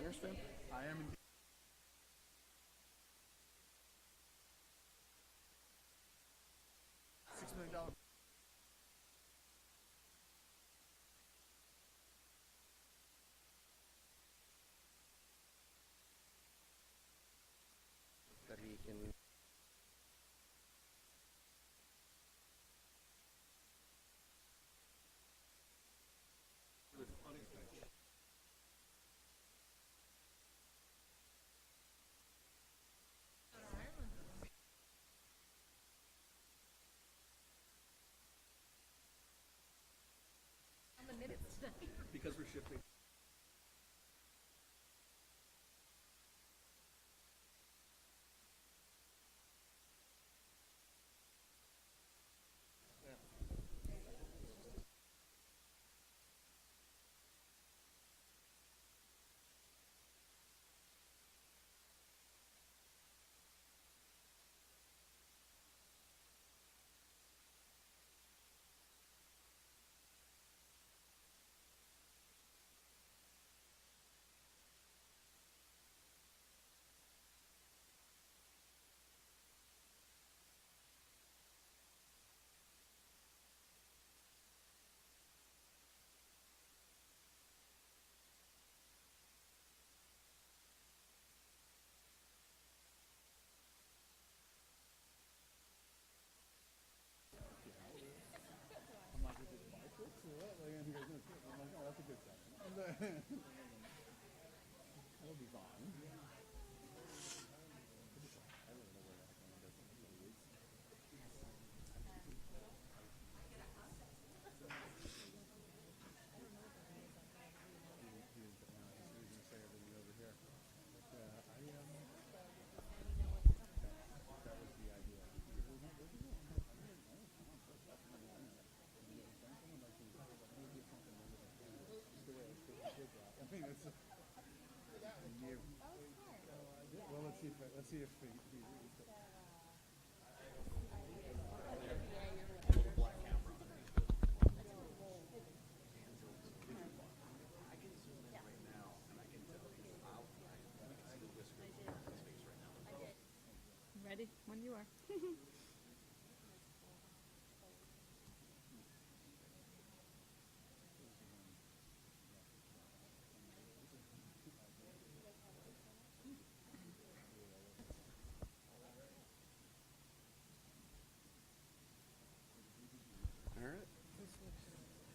Niners fan? I am indeed. $6 million. That he can. Because we're shifting. That's a good sign. That'll be fine. Well, let's see if he Ready? When you are. All right.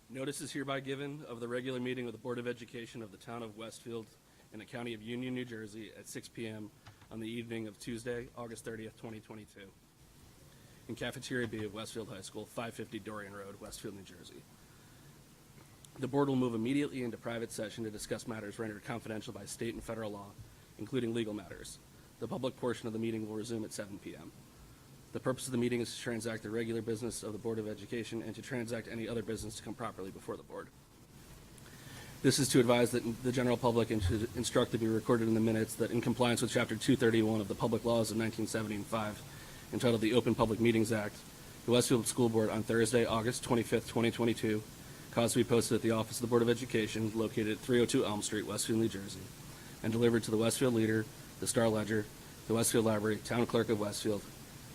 Notice is hereby given of the regular meeting of the Board of Education of the Town of Westfield in the County of Union, New Jersey at 6 p.m. on the evening of Tuesday, August 30th, 2022. In Cafeteria B of Westfield High School, 550 Dorian Road, Westfield, New Jersey. The Board will move immediately into private session to discuss matters rendered confidential by state and federal law, including legal matters. The public portion of the meeting will resume at 7 p.m. The purpose of the meeting is to transact the regular business of the Board of Education and to transact any other business to come properly before the Board. This is to advise that the general public and to instruct to be recorded in the minutes that in compliance with Chapter 231 of the Public Laws of 1975, entitled the Open Public Meetings Act, the Westfield School Board on Thursday, August 25th, 2022, caused to be posted at the Office of the Board of Education, located at 302 Elm Street, Westfield, New Jersey, and delivered to the Westfield Leader, the Star-Ledger, the Westfield Library, Town Clerk of Westfield,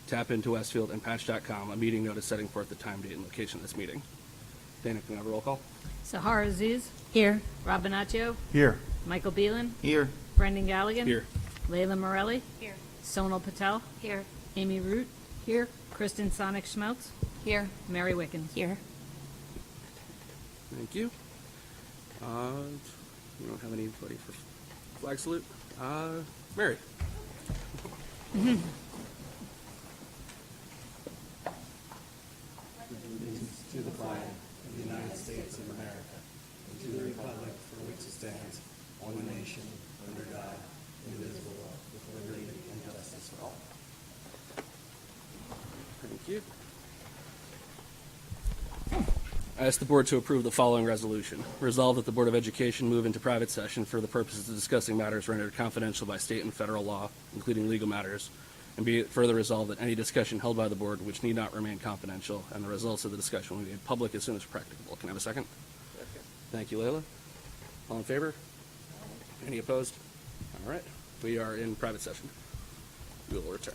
Tap Into Westfield, and Patch.com, a meeting notice setting forth the time, date, and location of this meeting. Dana, can we have a roll call? Sahar Aziz. Here. Rob Bonaccio. Here. Michael Beelan. Here. Brendan Galligan. Here. Layla Morelli. Here. Sonal Patel. Here. Amy Root. Here. Kristen Sonic Schmeltz. Here. Mary Wickens. Here. Thank you. We don't have anybody for flag salute. Mary. To the flag of the United States of America, and to the republic for which it stands, one nation, under God, indivisible, with liberty and justice for all. Thank you. I ask the Board to approve the following resolution. Resolved that the Board of Education move into private session for the purposes of discussing matters rendered confidential by state and federal law, including legal matters, and be it further resolved that any discussion held by the Board which need not remain confidential, and the results of the discussion will be made public as soon as practicable. Can I have a second? Thank you, Layla. All in favor? Any opposed? All right. We are in private session. We will return.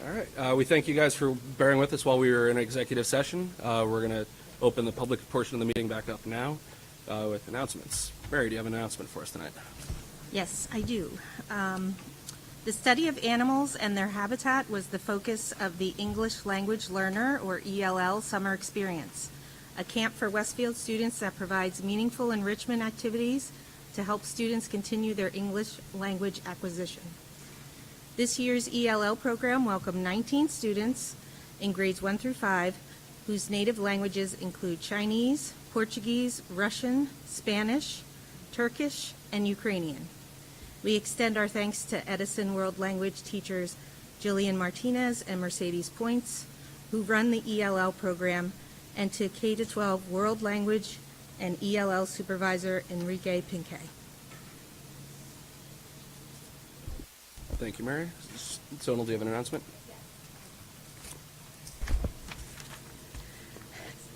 All right. We thank you guys for bearing with us while we were in executive session. We're going to open the public portion of the meeting back up now with announcements. Mary, do you have an announcement for us tonight? Yes, I do. The study of animals and their habitat was the focus of the English Language Learner, or ELL, summer experience, a camp for Westfield students that provides meaningful enrichment activities to help students continue their English language acquisition. This year's ELL program welcomed 19 students in grades 1 through 5 whose native languages include Chinese, Portuguese, Russian, Spanish, Turkish, and Ukrainian. We extend our thanks to Edison World Language teachers Jillian Martinez and Mercedes Points, who run the ELL program, and to K-12 World Language and ELL supervisor Enrique Pinkay. Thank you, Mary. Sonal, do you have an announcement?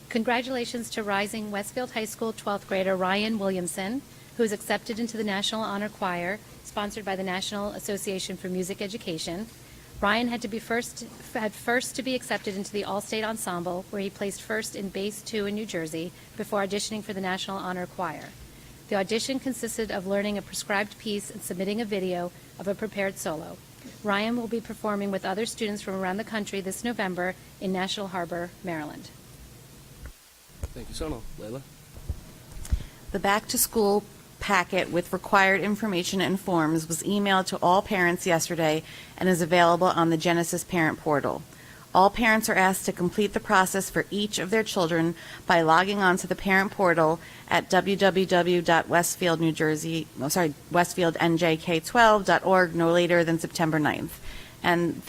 Congratulations to rising Westfield High School 12th grader Ryan Williamson, who is accepted into the National Honor Choir, sponsored by the National Association for Music Education. Ryan had first to be accepted into the All-State Ensemble, where he placed first in Bass 2 in New Jersey before auditioning for the National Honor Choir. The audition consisted of learning a prescribed piece and submitting a video of a prepared solo. Ryan will be performing with other students from around the country this November in National Harbor, Maryland. Thank you, Sonal. Layla? The back-to-school packet with required information and forms was emailed to all parents yesterday and is available on the Genesis Parent Portal. All parents are asked to complete the process for each of their children by logging on to the Parent Portal at www.westfieldnjk12.org no later than September 9th. And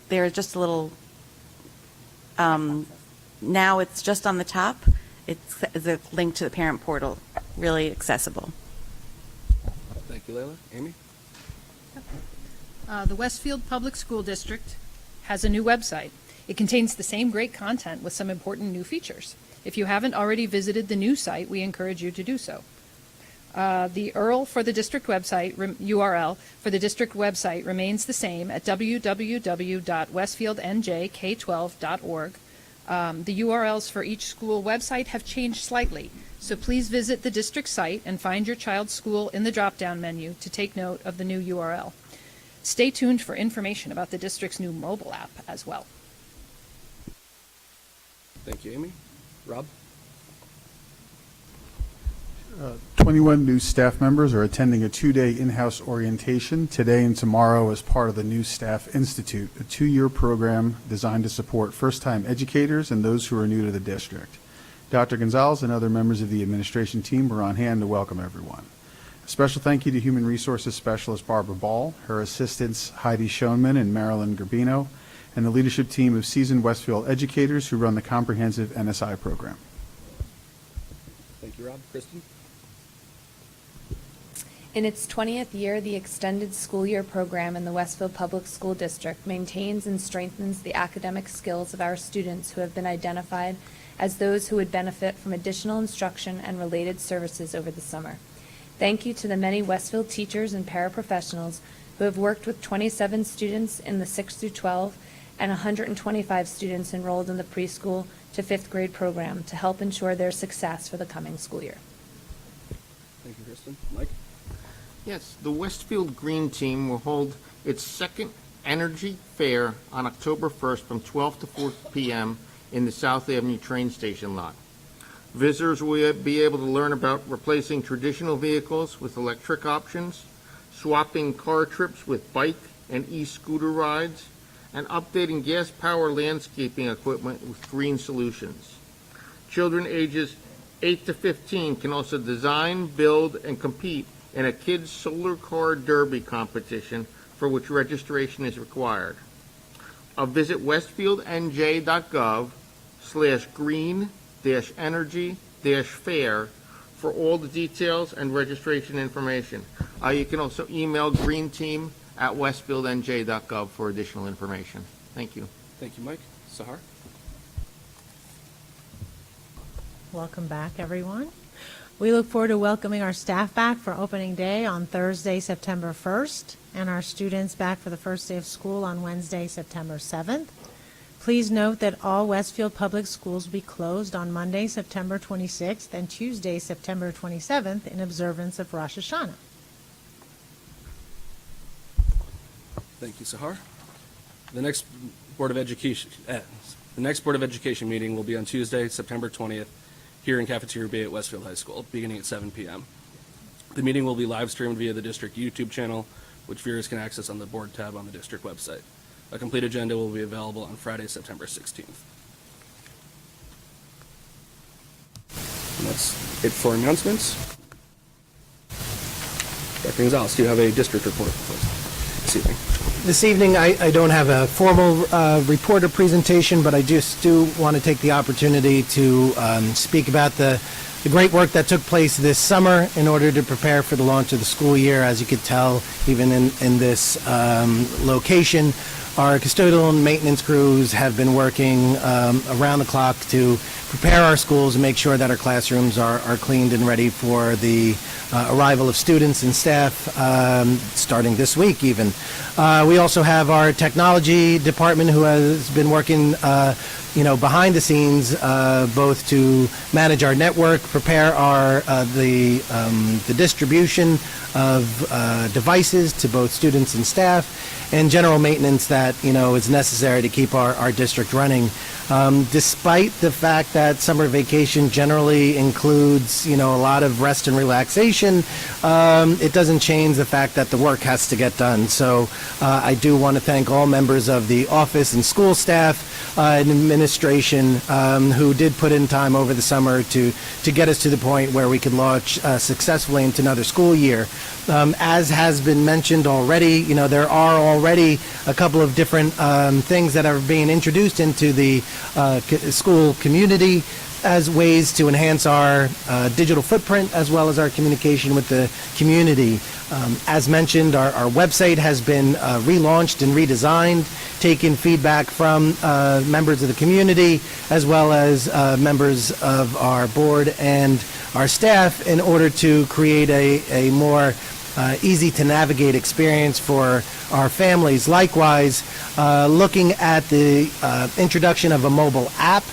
there's just a little, now it's just on the top. It's the link to the Parent Portal, really accessible. Thank you, Layla. Amy? The Westfield Public School District has a new website. It contains the same great content with some important new features. If you haven't already visited the new site, we encourage you to do so. The URL for the district website remains the same at www.westfieldnjk12.org. The URLs for each school website have changed slightly, so please visit the district site and find your child's school in the drop-down menu to take note of the new URL. Stay tuned for information about the district's new mobile app as well. Thank you, Amy. Rob? 21 new staff members are attending a 2-day in-house orientation today and tomorrow as part of the New Staff Institute, a 2-year program designed to support first-time educators and those who are new to the district. Dr. Gonzalez and other members of the administration team were on hand to welcome everyone. A special thank you to Human Resources Specialist Barbara Ball, her assistants Heidi Schoenman and Marilyn Garbino, and the leadership team of seasoned Westfield educators who run the comprehensive NSI program. Thank you, Rob. Kristen? In its 20th year, the Extended School Year program in the Westfield Public School District maintains and strengthens the academic skills of our students who have been identified as those who would benefit from additional instruction and related services over the summer. Thank you to the many Westfield teachers and paraprofessionals who have worked with 27 students in the 6 through 12 and 125 students enrolled in the preschool to 5th grade program to help ensure their success for the coming school year. Thank you, Kristen. Mike? Yes, the Westfield Green Team will hold its second Energy Fair on October 1st from 12 to 4 p.m. in the South Avenue train station lot. Visitors will be able to learn about replacing traditional vehicles with electric options, swapping car trips with bike and e-scooter rides, and updating gas-powered landscaping equipment with green solutions. Children ages 8 to 15 can also design, build, and compete in a kids' solar car derby competition for which registration is required. Visit westfieldnj.gov/green-energy-fair for all the details and registration information. You can also email greenteam@westfieldnj.gov for additional information. Thank you. Thank you, Mike. Sahar? Welcome back, everyone. We look forward to welcoming our staff back for opening day on Thursday, September 1st, and our students back for the first day of school on Wednesday, September 7th. Please note that all Westfield Public Schools will be closed on Monday, September 26th, and Tuesday, September 27th, in observance of Rosh Hashanah. Thank you, Sahar. The next Board of Education meeting will be on Tuesday, September 20th, here in Cafeteria B at Westfield High School, beginning at 7 p.m. The meeting will be live streamed via the district YouTube channel, which viewers can access on the board tab on the district website. A complete agenda will be available on Friday, September 16th. And that's it for announcements. Dr. Gonzalez, do you have a district report for us this evening? This evening, I don't have a formal report or presentation, but I just do want to take the opportunity to speak about the great work that took place this summer in order to prepare for the launch of the school year. As you could tell, even in this location, our custodial and maintenance crews have been working around the clock to prepare our schools and make sure that our classrooms are cleaned and ready for the arrival of students and staff starting this week even. We also have our technology department who has been working behind the scenes both to manage our network, prepare the distribution of devices to both students and staff, and general maintenance that is necessary to keep our district running. Despite the fact that summer vacation generally includes a lot of rest and relaxation, it doesn't change the fact that the work has to get done. So I do want to thank all members of the office and school staff and administration who did put in time over the summer to get us to the point where we could launch successfully into another school year. As has been mentioned already, there are already a couple of different things that are being introduced into the school community as ways to enhance our digital footprint as well as our communication with the community. As mentioned, our website has been relaunched and redesigned, taking feedback from members of the community as well as members of our board and our staff in order to create a more easy to navigate experience for our families. Likewise, looking at the introduction of a mobile app,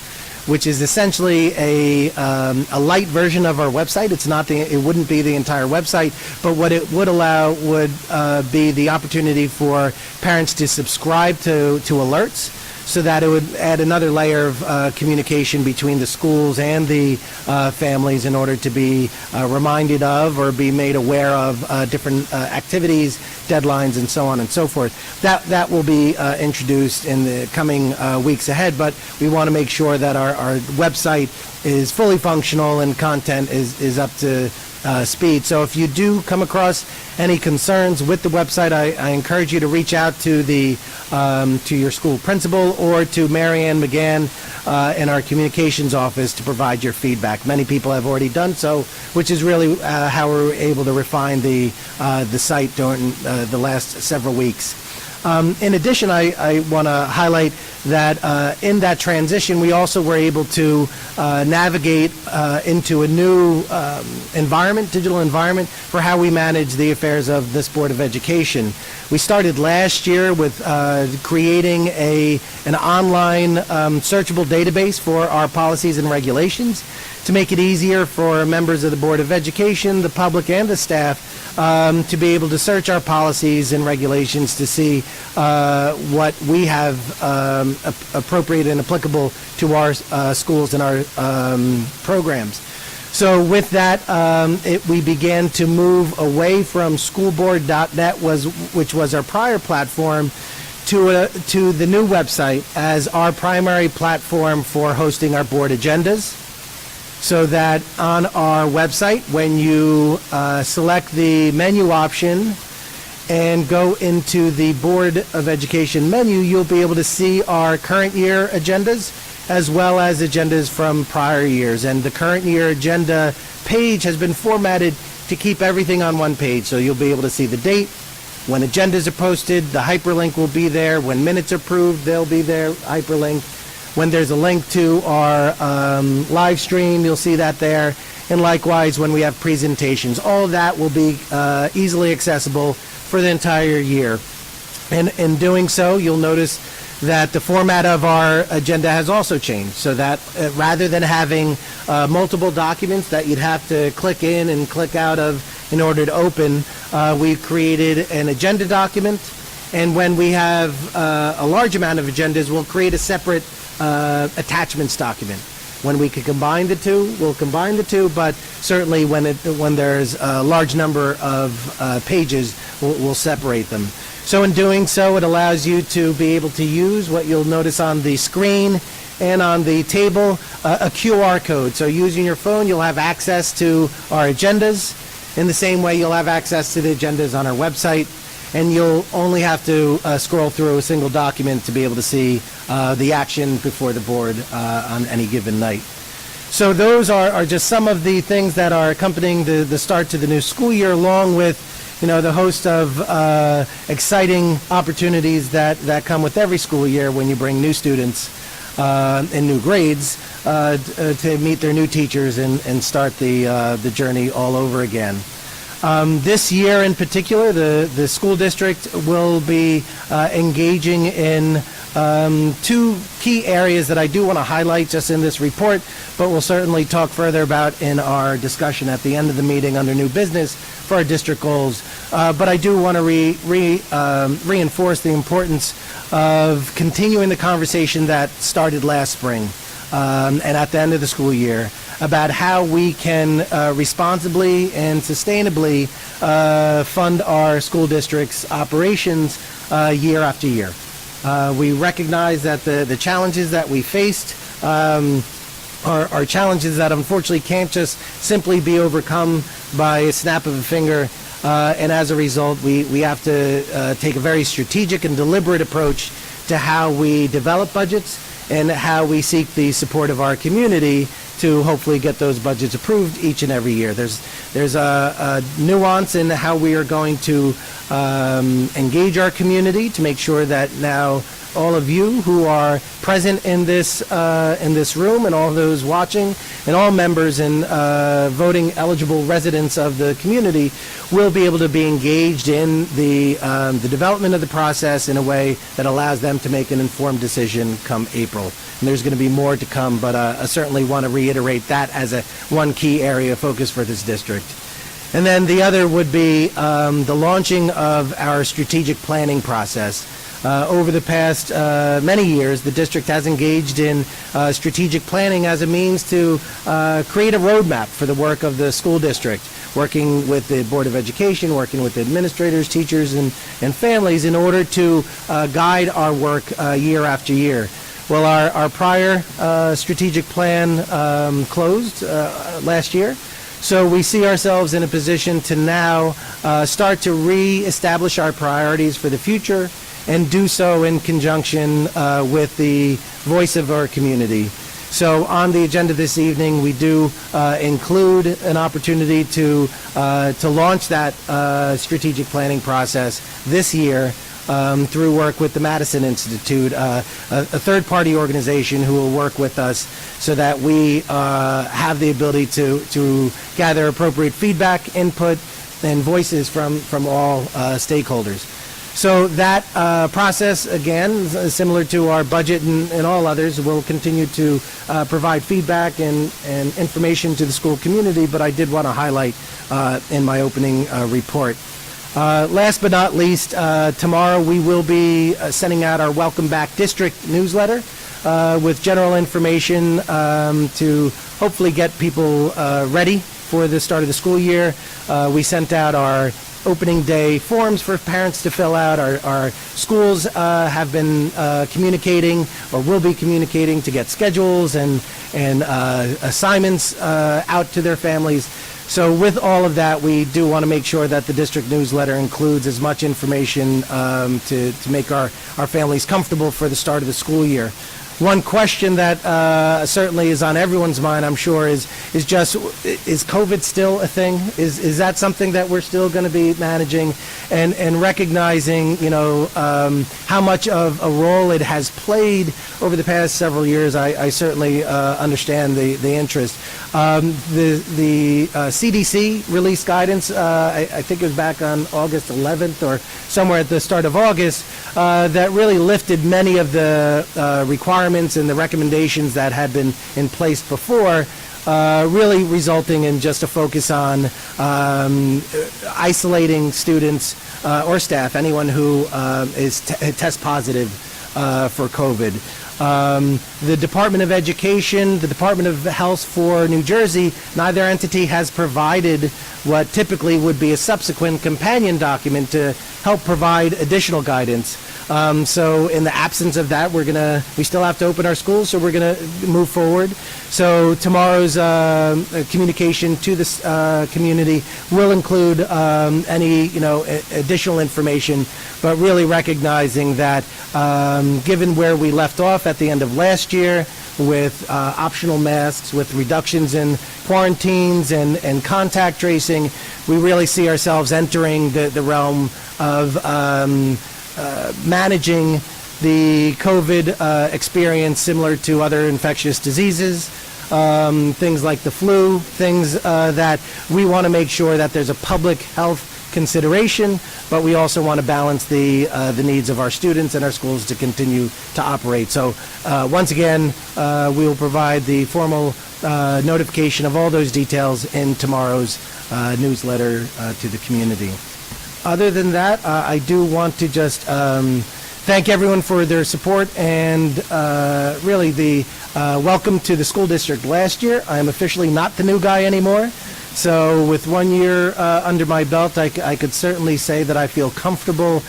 which is essentially a light version of our website. It wouldn't be the entire website, but what it would allow would be the opportunity for parents to subscribe to alerts, so that it would add another layer of communication between the schools and the families in order to be reminded of or be made aware of different activities, deadlines, and so on and so forth. That will be introduced in the coming weeks ahead, but we want to make sure that our website is fully functional and content is up to speed. So if you do come across any concerns with the website, I encourage you to reach out to to your school principal or to Marianne McGann in our communications office to provide your feedback. Many people have already done so, which is really how we're able to refine the site during the last several weeks. In addition, I want to highlight that in that transition, we also were able to navigate into a new digital environment for how we manage the affairs of this Board of Education. We started last year with creating an online searchable database for our policies and regulations to make it easier for members of the Board of Education, the public, and the staff to be able to search our policies and regulations to see what we have appropriate and applicable to our schools and our programs. So with that, we began to move away from schoolboard.net, which was our prior platform, to the new website as our primary platform for hosting our board agendas. So that on our website, when you select the menu option and go into the Board of Education menu, you'll be able to see our current year agendas as well as agendas from prior years. And the current year agenda page has been formatted to keep everything on one page. So you'll be able to see the date, when agendas are posted, the hyperlink will be there. When minutes are approved, they'll be there, hyperlink. When there's a link to our live stream, you'll see that there. and likewise when we have presentations. All of that will be easily accessible for the entire year. And in doing so, you'll notice that the format of our agenda has also changed, so that rather than having multiple documents that you'd have to click in and click out of in order to open, we've created an agenda document, and when we have a large amount of agendas, we'll create a separate attachments document. When we can combine the two, we'll combine the two, but certainly when there's a large number of pages, we'll separate them. So in doing so, it allows you to be able to use what you'll notice on the screen and on the table, a QR code. So using your phone, you'll have access to our agendas. In the same way, you'll have access to the agendas on our website, and you'll only have to scroll through a single document to be able to see the action before the board on any given night. So those are just some of the things that are accompanying the start to the new school year, along with the host of exciting opportunities that come with every school year when you bring new students in new grades to meet their new teachers and start the journey all over again. This year in particular, the school district will be engaging in two key areas that I do want to highlight just in this report, but we'll certainly talk further about in our discussion at the end of the meeting under new business for our district goals. But I do want to reinforce the importance of continuing the conversation that started last spring and at the end of the school year about how we can responsibly and sustainably fund our school district's operations year after year. We recognize that the challenges that we faced are challenges that unfortunately can't just simply be overcome by a snap of a finger, and as a result, we have to take a very strategic and deliberate approach to how we develop budgets and how we seek the support of our community to hopefully get those budgets approved each and every year. There's a nuance in how we are going to engage our community to make sure that now all of you who are present in this room and all those watching and all members and voting eligible residents of the community will be able to be engaged in the development of the process in a way that allows them to make an informed decision come April. And there's going to be more to come, but I certainly want to reiterate that as one key area of focus for this district. And then the other would be the launching of our strategic planning process. Over the past many years, the district has engaged in strategic planning as a means to create a roadmap for the work of the school district, working with the Board of Education, working with administrators, teachers, and families in order to guide our work year after year. Well, our prior strategic plan closed last year. So we see ourselves in a position to now start to re-establish our priorities for the future and do so in conjunction with the voice of our community. So on the agenda this evening, we do include an opportunity to launch that strategic planning process this year through work with the Madison Institute, a third-party organization who will work with us so that we have the ability to gather appropriate feedback, input, and voices from all stakeholders. So that process, again, similar to our budget and all others, will continue to provide feedback and information to the school community, but I did want to highlight in my opening report. Last but not least, tomorrow we will be sending out our Welcome Back District newsletter with general information to hopefully get people ready for the start of the school year. We sent out our opening day forms for parents to fill out. Our schools have been communicating or will be communicating to get schedules and assignments out to their families. So with all of that, we do want to make sure that the district newsletter includes as much information to make our families comfortable for the start of the school year. One question that certainly is on everyone's mind, I'm sure, is just, is COVID still a thing? Is that something that we're still going to be managing? And recognizing, how much of a role it has played over the past several years, I certainly understand the interest. The CDC released guidance, I think it was back on August 11th or somewhere at the start of August, that really lifted many of the requirements and the recommendations that had been in place before, really resulting in just a focus on isolating students or staff, anyone who is test positive for COVID. The Department of Education, the Department of Health for New Jersey, neither entity has provided what typically would be a subsequent companion document to help provide additional guidance. So in the absence of that, we still have to open our schools, so we're going to move forward. So tomorrow's communication to the community will include any, additional information, but really recognizing that given where we left off at the end of last year with optional masks, with reductions in quarantines and contact tracing, we really see ourselves entering the realm of managing the COVID experience similar to other infectious diseases, things like the flu, things that we want to make sure that there's a public health consideration, but we also want to balance the needs of our students and our schools to continue to operate. So once again, we will provide the formal notification of all those details in tomorrow's newsletter to the community. Other than that, I do want to just thank everyone for their support and really the welcome to the school district last year. I am officially not the new guy anymore. So with 1 year under my belt, I could certainly say that I feel comfortable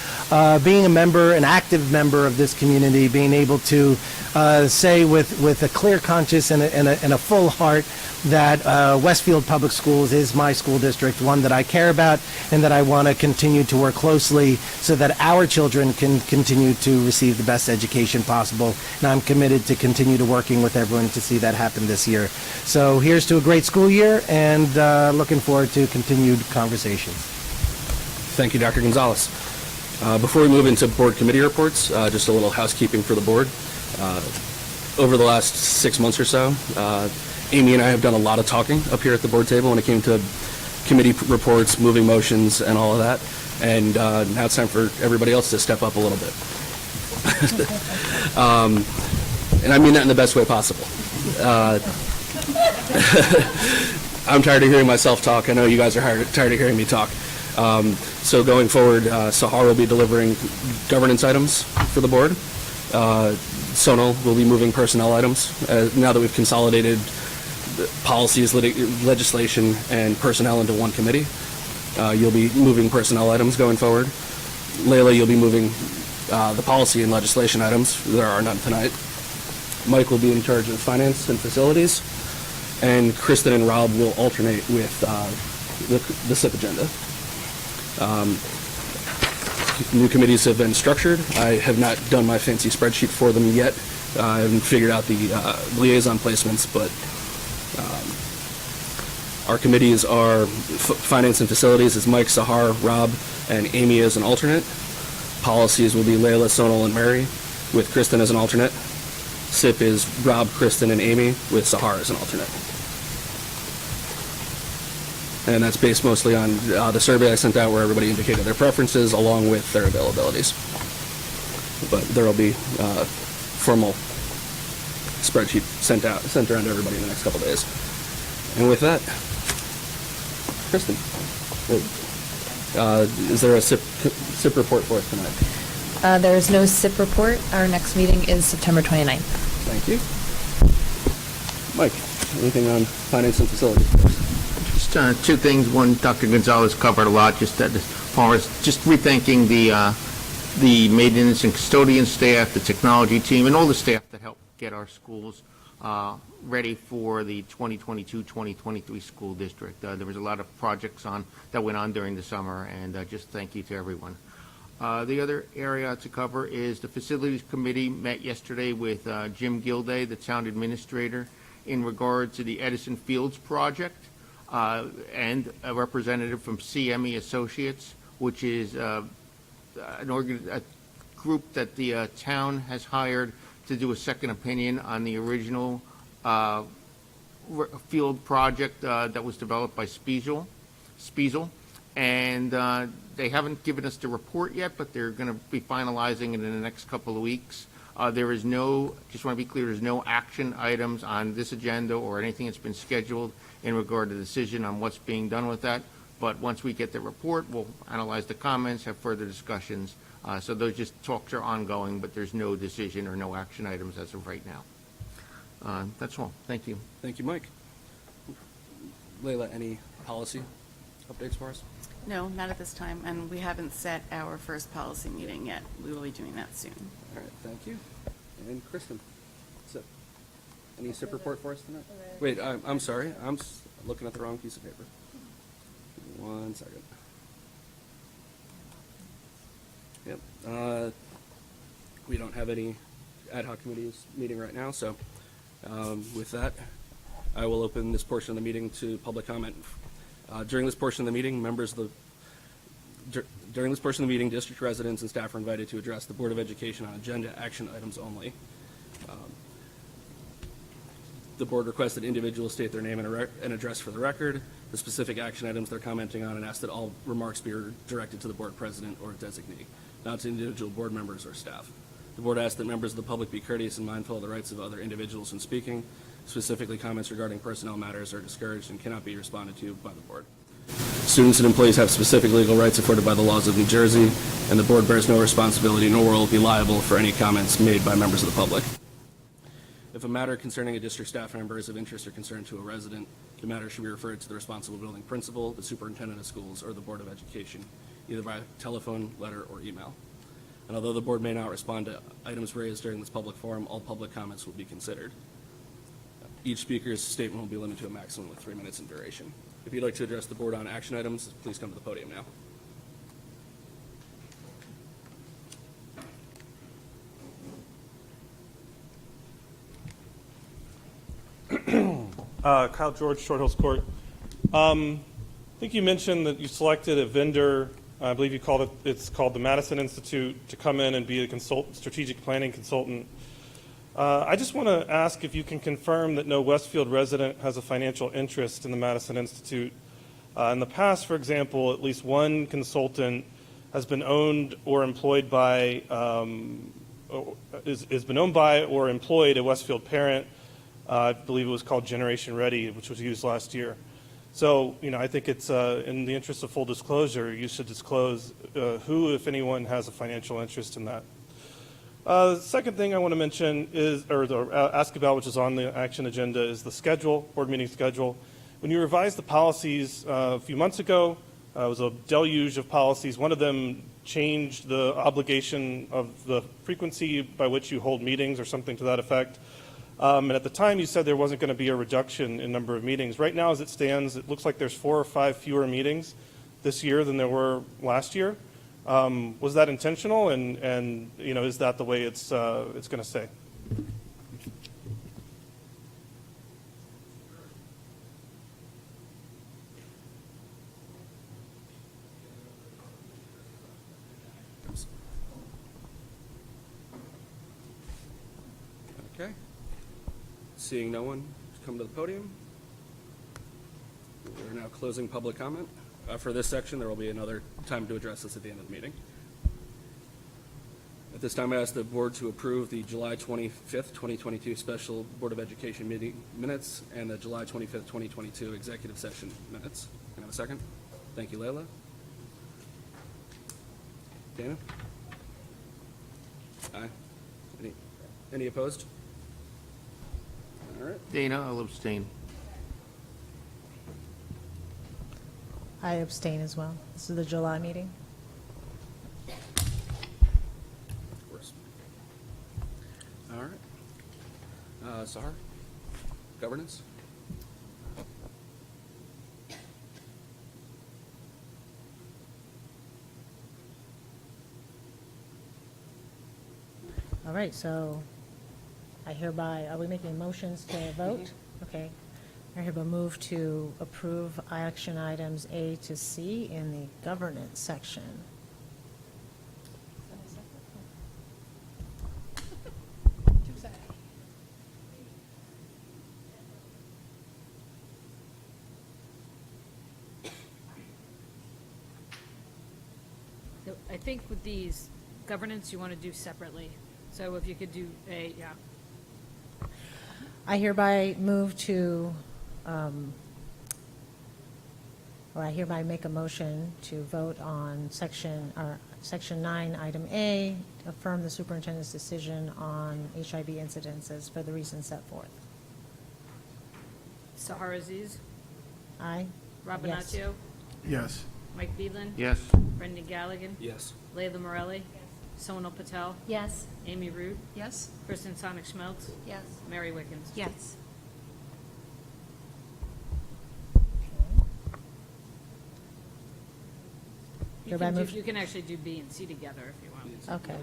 being a member, an active member of this community, being able to say with a clear conscience and a full heart that Westfield Public Schools is my school district, one that I care about and that I want to continue to work closely so that our children can continue to receive the best education possible. And I'm committed to continue to working with everyone to see that happen this year. So here's to a great school year, and looking forward to continued conversations. Thank you, Dr. Gonzalez. Before we move into board committee reports, just a little housekeeping for the board. Over the last 6 months or so, Amy and I have done a lot of talking up here at the board table when it came to committee reports, moving motions, and all of that. And now it's time for everybody else to step up a little bit. And I mean that in the best way possible. I'm tired of hearing myself talk. I know you guys are tired of hearing me talk. So going forward, Sahar will be delivering governance items for the board. Sonal will be moving personnel items. Now that we've consolidated policies, legislation, and personnel into one committee, you'll be moving personnel items going forward. Layla, you'll be moving the policy and legislation items. There are none tonight. Mike will be in charge of finance and facilities. And Kristen and Rob will alternate with the SIP agenda. New committees have been structured. I have not done my fancy spreadsheet for them yet. I haven't figured out the liaison placements, but our committees are Finance and Facilities is Mike, Sahar, Rob, and Amy as an alternate. Policies will be Layla, Sonal, and Mary, with Kristen as an alternate. SIP is Rob, Kristen, and Amy, with Sahar as an alternate. And that's based mostly on the survey I sent out where everybody indicated their preferences along with their availabilities. But there will be formal spreadsheet sent around to everybody in the next couple days. And with that, Kristen, is there a SIP report for us tonight? There is no SIP report. Our next meeting is September 29th. Thank you. Mike, anything on finance and facilities? Just two things. One, Dr. Gonzalez covered a lot, just as far as just rethanking the maintenance and custodian staff, the technology team, and all the staff that helped get our schools ready for the 2022-2023 school district. There was a lot of projects that went on during the summer, and just thank you to everyone. The other area to cover is the Facilities Committee met yesterday with Jim Gilday, the town administrator, in regard to the Edison Fields project, and a representative from CME Associates, which is a group that the town has hired to do a second opinion on the original field project that was developed by Spiesel. And they haven't given us the report yet, but they're going to be finalizing it in the next couple of weeks. There is no, just want to be clear, there's no action items on this agenda or anything that's been scheduled in regard to the decision on what's being done with that. But once we get the report, we'll analyze the comments, have further discussions. So those just talks are ongoing, but there's no decision or no action items as of right now. That's all. Thank you. Thank you, Mike. Leila, any policy updates for us? No, not at this time, and we haven't set our first policy meeting yet. We will be doing that soon. All right, thank you. And Kristen, SIP. Any SIP report for us tonight? Wait, I'm sorry. I'm looking at the wrong piece of paper. 1 second. Yep. We don't have any ad hoc committees meeting right now, so with that, I will open this portion of the meeting to public comment. During this portion of the meeting, district residents and staff are invited to address the Board of Education on agenda action items only. The board requests that individuals state their name and address for the record, the specific action items they're commenting on, and asks that all remarks be directed to the board president or designee, not to individual board members or staff. The board asks that members of the public be courteous and mindful of the rights of other individuals in speaking. Specifically, comments regarding personnel matters are discouraged and cannot be responded to by the board. Students and employees have specific legal rights afforded by the laws of New Jersey, and the board bears no responsibility nor will be liable for any comments made by members of the public. If a matter concerning a district staff member is of interest or concern to a resident, the matter should be referred to the responsible building principal, the superintendent of schools, or the Board of Education, either by telephone, letter, or email. And although the board may not respond to items raised during this public forum, all public comments will be considered. Each speaker's statement will be limited to a maximum of 3 minutes in duration. If you'd like to address the board on action items, please come to the podium now. Kyle George, Short Hills Court. I think you mentioned that you selected a vendor, I believe you called it's called the Madison Institute, to come in and be a strategic planning consultant. I just want to ask if you can confirm that no Westfield resident has a financial interest in the Madison Institute. In the past, for example, at least one consultant has been owned or employed by, has been owned by or employed a Westfield parent. I believe it was called Generation Ready, which was used last year. So, I think it's in the interest of full disclosure, you should disclose who, if anyone, has a financial interest in that. The second thing I want to mention is, or ask about, which is on the action agenda, is the schedule, board meeting schedule. When you revised the policies a few months ago, it was a deluge of policies. One of them changed the obligation of the frequency by which you hold meetings or something to that effect. And at the time, you said there wasn't going to be a reduction in number of meetings. Right now, as it stands, it looks like there's 4 or 5 fewer meetings this year than there were last year. Was that intentional? And is that the way it's going to stay? Okay. Seeing no one come to the podium, we're now closing public comment. For this section, there will be another time to address this at the end of the meeting. At this time, I ask the board to approve the July 25th, 2022 special Board of Education meeting minutes and the July 25th, 2022 executive session minutes. Can I have a second? Thank you, Leila. Dana? Aye. Any opposed? All right. Dana, I'll abstain. I abstain as well. This is the July meeting. Of course. All right. Sahar, governance? All right, so I hereby, are we making motions to vote? Okay. I hereby move to approve action items A to C in the governance section. So I think with these governance, you want to do separately. So if you could do A, yeah. I hereby move to, or I hereby make a motion to vote on Section 9, Item A, affirm the superintendent's decision on HIV incidences for the reasons set forth. Sahar Aziz, Aye? Rob Yes. Bonaccio, Yes. Mike Beedlin. Yes. Brendan Galligan. Yes. Layla Morelli. Sonal Patel. Yes. Amy Root. Yes. Kristen Sonic-Schmelz. Yes. Mary Wickens. Yes. Hereby move- You can actually do B and C together if you want. Okay.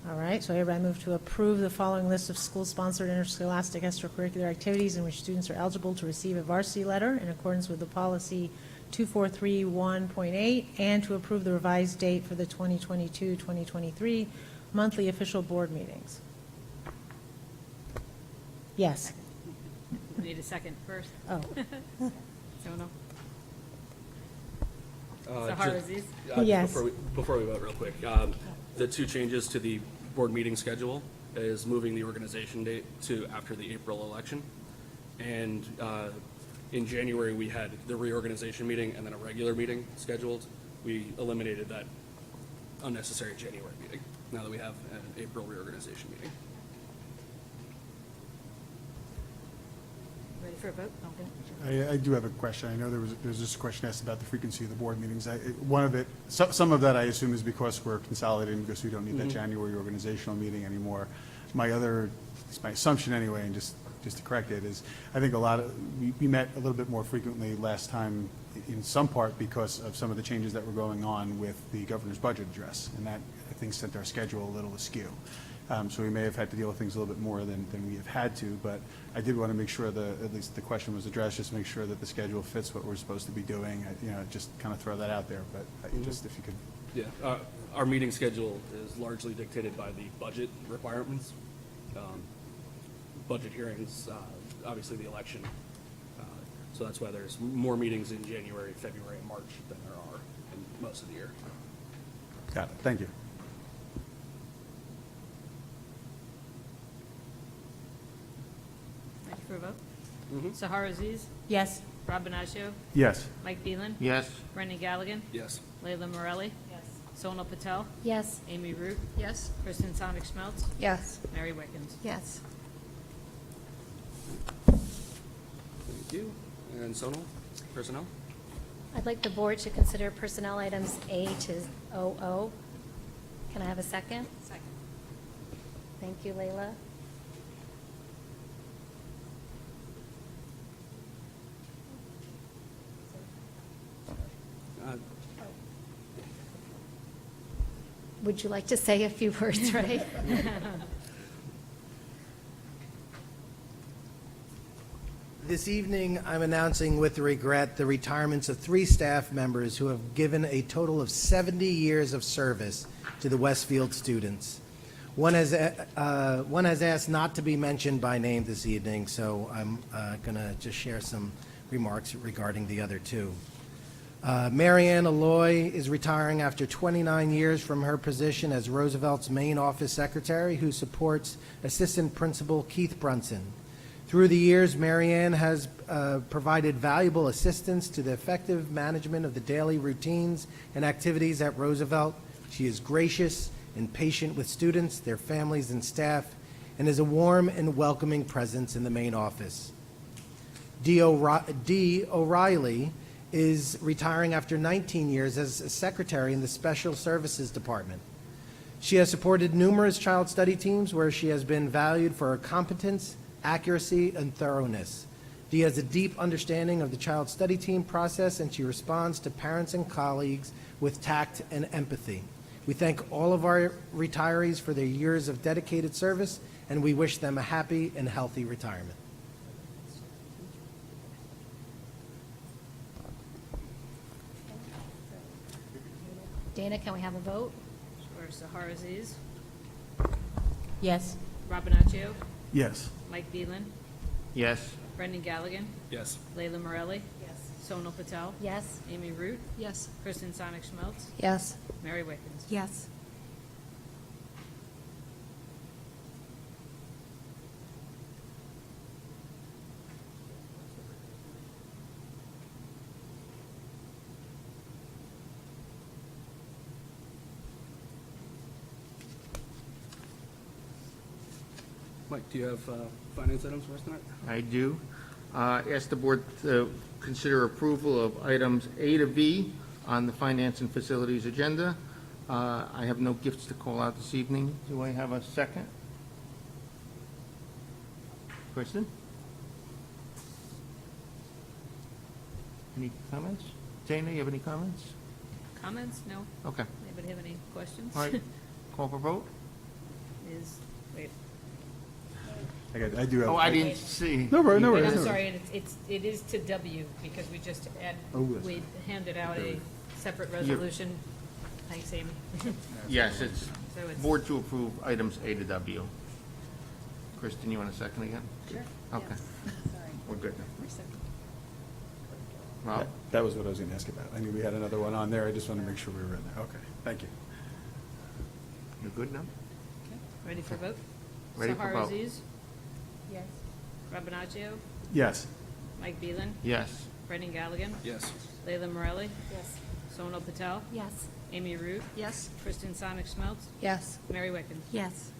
All right, so I hereby move to approve the following list of school-sponsored interscholastic extracurricular activities in which students are eligible to receive a varsity letter in accordance with the policy 2431.8, and to approve the revised date for the 2022-2023 monthly official board meetings. Yes. We need a second first. Oh, Sonal. Uh, Sahar ju- Aziz. Yes. Before we vote real quick, the two changes to the board meeting schedule is moving the organization date to after the April election. And in January, we had the reorganization meeting and then a regular meeting scheduled. We eliminated that unnecessary January meeting, now that we have an April reorganization meeting. Ready for a vote? Okay. I do have a question. I know there's just a question asked about the frequency of the board meetings. One of it, some of that I assume is because we're consolidating, because we don't need that January organizational meeting anymore. My assumption anyway, and just to correct it, is I think we met a little bit more frequently last time, in some part because of some of the changes that were going on with the governor's budget address, and that, I think, sent our schedule a little askew. So we may have had to deal with things a little bit more than we have had to, but I did want to make sure at least the question was addressed, just to make sure that the schedule fits what we're supposed to be doing. Just kind of throw that out there, but just if you could. Yeah, our meeting schedule is largely dictated by the budget requirements. Budget hearings, obviously the election. So that's why there's more meetings in January, February, and March than there are in most of the year. Got it. Thank you. Ready for a vote? Sahar Aziz, yes. Rob Bonaccio, Yes. Mike Beedlin. Yes. Brendan Galligan. Yes. Layla Morelli. Yes. Sonal Patel. Yes. Amy Root. Yes. Kristen Sonic-Schmelz. Yes. Mary Wickens. Yes. Thank you. And Sonal, personnel? I'd like the board to consider personnel items A to OO. Can I have a second? Second. Thank you, Layla. Would you like to say a few words, Ray? This evening, I'm announcing with regret the retirements of 3 staff members who have given a total of 70 years of service to the Westfield students. One has asked not to be mentioned by name this evening, so I'm going to just share some remarks regarding the other 2. Marianne Alloy is retiring after 29 years from her position as Roosevelt's main office secretary, who supports Assistant Principal Keith Brunson. Through the years, Marianne has provided valuable assistance to the effective management of the daily routines and activities at Roosevelt. She is gracious and patient with students, their families, and staff, and is a warm and welcoming presence in the main office. Dee O'Reilly is retiring after 19 years as a secretary in the Special Services Department. She has supported numerous child study teams where she has been valued for her competence, accuracy, and thoroughness. Dee has a deep understanding of the child study team process, and she responds to parents and colleagues with tact and empathy. We thank all of our retirees for their years of dedicated service, and we wish them a happy and healthy retirement. Dana, can we have a vote? Sure. Sahar Aziz, Yes. Robinaccio, Yes. Mike Beelan, Yes. Brendan Galligan, Yes. Layla Morelli. Yes. Sonal Patel. Yes. Amy Root. Yes. Kristen Sonic-Schmelz. Yes. Mary Wickens. Yes. Mike, do you have finance items for us tonight? I do. Ask the board to consider approval of items A to V on the Finance and Facilities agenda. I have no gifts to call out this evening. Do I have a second? Kristen? Any comments? Dana, you have any comments? Comments? No. Okay. Anybody have any questions? All right. Call for vote? Wait. I do have. Oh, I didn't see. No worries, no Wait, worries. I'm no sorry, and it is to W, because we just Oh, yes. we handed out a separate resolution. Thanks, Amy. Yes, it's So it's- board to approve items A to W. Kristen, you want a second again? Sure. Okay. We're good now. Rob? That was what I was going to ask about. I knew we had another one on there. I just want to make sure we were in there. Okay, thank you. You're good now? Ready for vote? Ready for Sahar vote. Aziz, Yes. Robinaccio, Yes. Mike Beelan, Yes. Brendan Galligan, Yes. Layla Morelli, Yes. Sonal Patel, Yes. Amy Root, Yes. Kristen Sonic-Schmelz, Yes. Mary Wickens. Yes.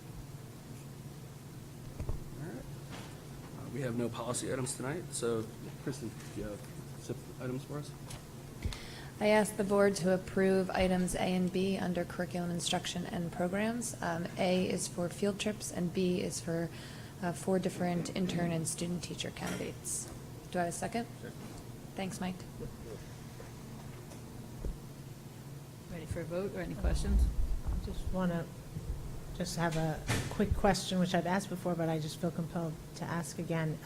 All right. We have no policy items tonight, so Kristen, do you have SIP items for us? I ask the board to approve items A and B under curriculum instruction and programs. A is for field trips, and B is for 4 different intern and student teacher candidates. Do I have a second? Thanks, Mike. Ready for a vote or any questions? Just want to just have a quick question, which I've asked before, but I just feel compelled to ask again,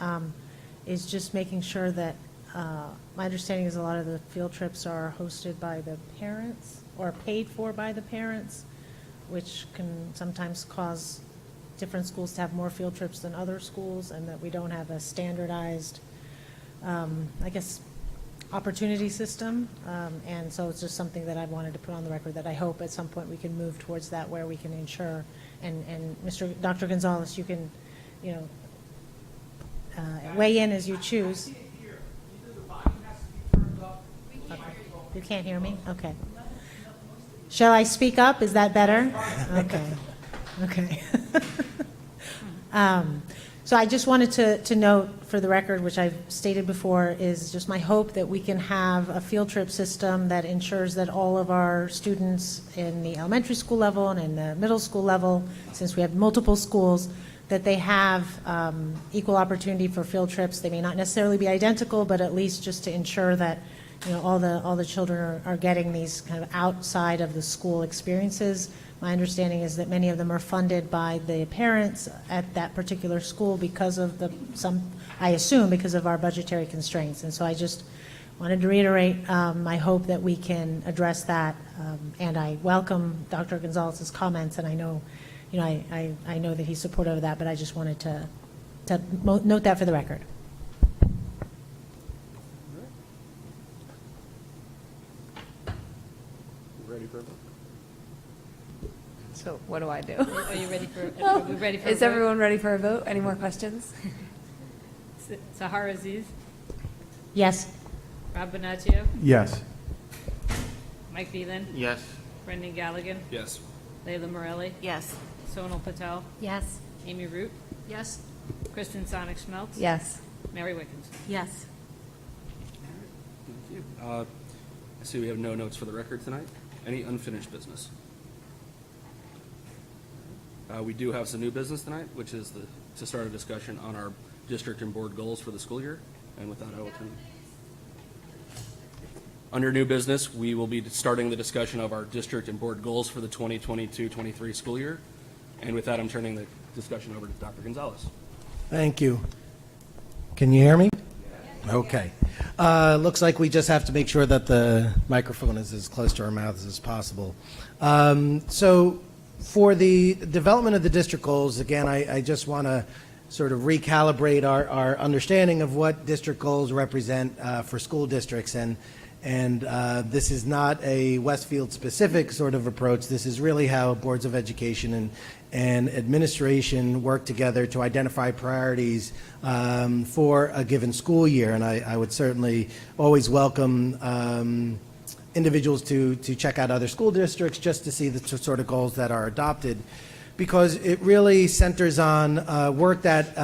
is just making sure that, my understanding is a lot of the field trips are hosted by the parents or paid for by the parents, which can sometimes cause different schools to have more field trips than other schools, and that we don't have a standardized, I guess, opportunity system. And so it's just something that I wanted to put on the record, that I hope at some point we can move towards that, where we can ensure, and Dr. Gonzalez, you can, weigh in as you choose. Okay. You can't hear me? Okay. Shall I speak up? Is that better? Okay. Okay. So I just wanted to note for the record, which I've stated before, is just my hope that we can have a field trip system that ensures that all of our students in the elementary school level and in the middle school level, since we have multiple schools, that they have equal opportunity for field trips. They may not necessarily be identical, but at least just to ensure that all the children are getting these kind of outside of the school experiences. My understanding is that many of them are funded by the parents at that particular school because of I assume because of our budgetary constraints. And so I just wanted to reiterate my hope that we can address that. And I welcome Dr. Gonzalez's comments, and I know, I know that he's supportive of that, but I just wanted to note that for the record. Ready for a vote? So what do I do? Are you ready for, are we ready for a Is vote? everyone ready for a vote? Any more questions? Sahar Aziz, Yes. Robinaccio, Yes. Mike Beelan, Yes. Brendan Galligan, Yes. Layla Morelli, Yes. Sonal Patel, Yes. Amy Root, Yes. Kristen Sonic-Schmelz, Yes. Mary Wickens. Yes. Thank you. I see we have no notes for the record tonight. Any unfinished business? We do have some new business tonight, which is to start a discussion on our district and board goals for the school year. And with that, I will turn. Under new business, we will be starting the discussion of our district and board goals for the 2022-23 school year. And with that, I'm turning the discussion over to Dr. Gonzalez. Thank you. Can you hear me? Okay. Looks like we just have to make sure that the microphone is as close to our mouths as possible. So for the development of the district goals, again, I just want to sort of recalibrate our understanding of what district goals represent for school districts. And this is not a Westfield-specific sort of approach. This is really how boards of education and administration work together to identify priorities for a given school year. And I would certainly always welcome individuals to check out other school districts just to see the sort of goals that are adopted, because it really centers on work that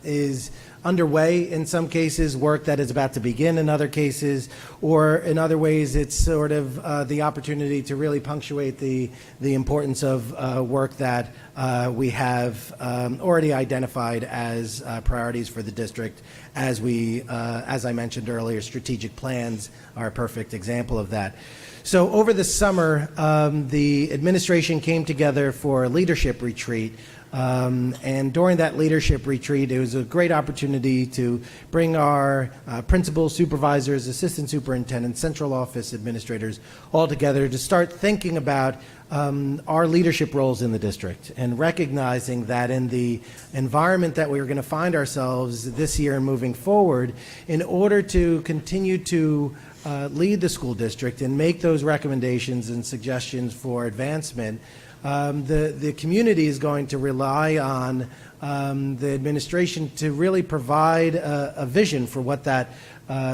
is underway in some cases, work that is about to begin in other cases, or in other ways it's sort of the opportunity to really punctuate the importance of work that we have already identified as priorities for the district. As I mentioned earlier, strategic plans are a perfect example of that. So over the summer, the administration came together for a leadership retreat. And during that leadership retreat, it was a great opportunity to bring our principals, supervisors, assistant superintendents, central office administrators all together to start thinking about our leadership roles in the district, and recognizing that in the environment that we are going to find ourselves this year and moving forward, in order to continue to lead the school district and make those recommendations and suggestions for advancement, the community is going to rely on the administration to really provide a vision for what that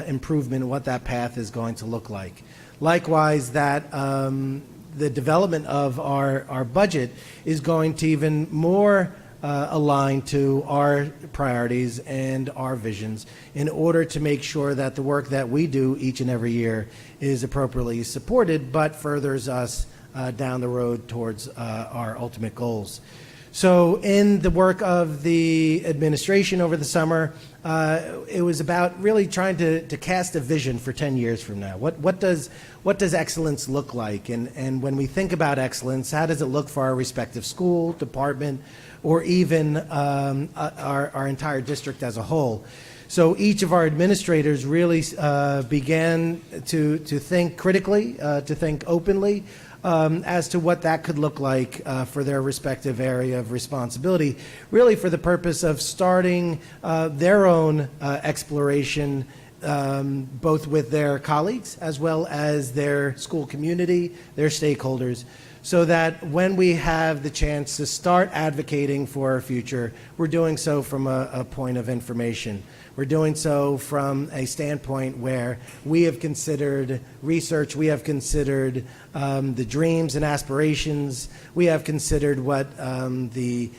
improvement, what that path is going to look like. Likewise, that the development of our budget is going to even more align to our priorities and our visions in order to make sure that the work that we do each and every year is appropriately supported, but furthers us down the road towards our ultimate goals. So in the work of the administration over the summer, it was about really trying to cast a vision for 10 years from now. What does excellence look like? And when we think about excellence, how does it look for our respective school, department, or even our entire district as a whole? So each of our administrators really began to think critically, to think openly, as to what that could look like for their respective area of responsibility, really for the purpose of starting their own exploration, both with their colleagues as well as their school community, their stakeholders, so that when we have the chance to start advocating for our future, we're doing so from a point of information. We're doing so from a standpoint where we have considered research, we have considered the dreams and aspirations, we have considered what the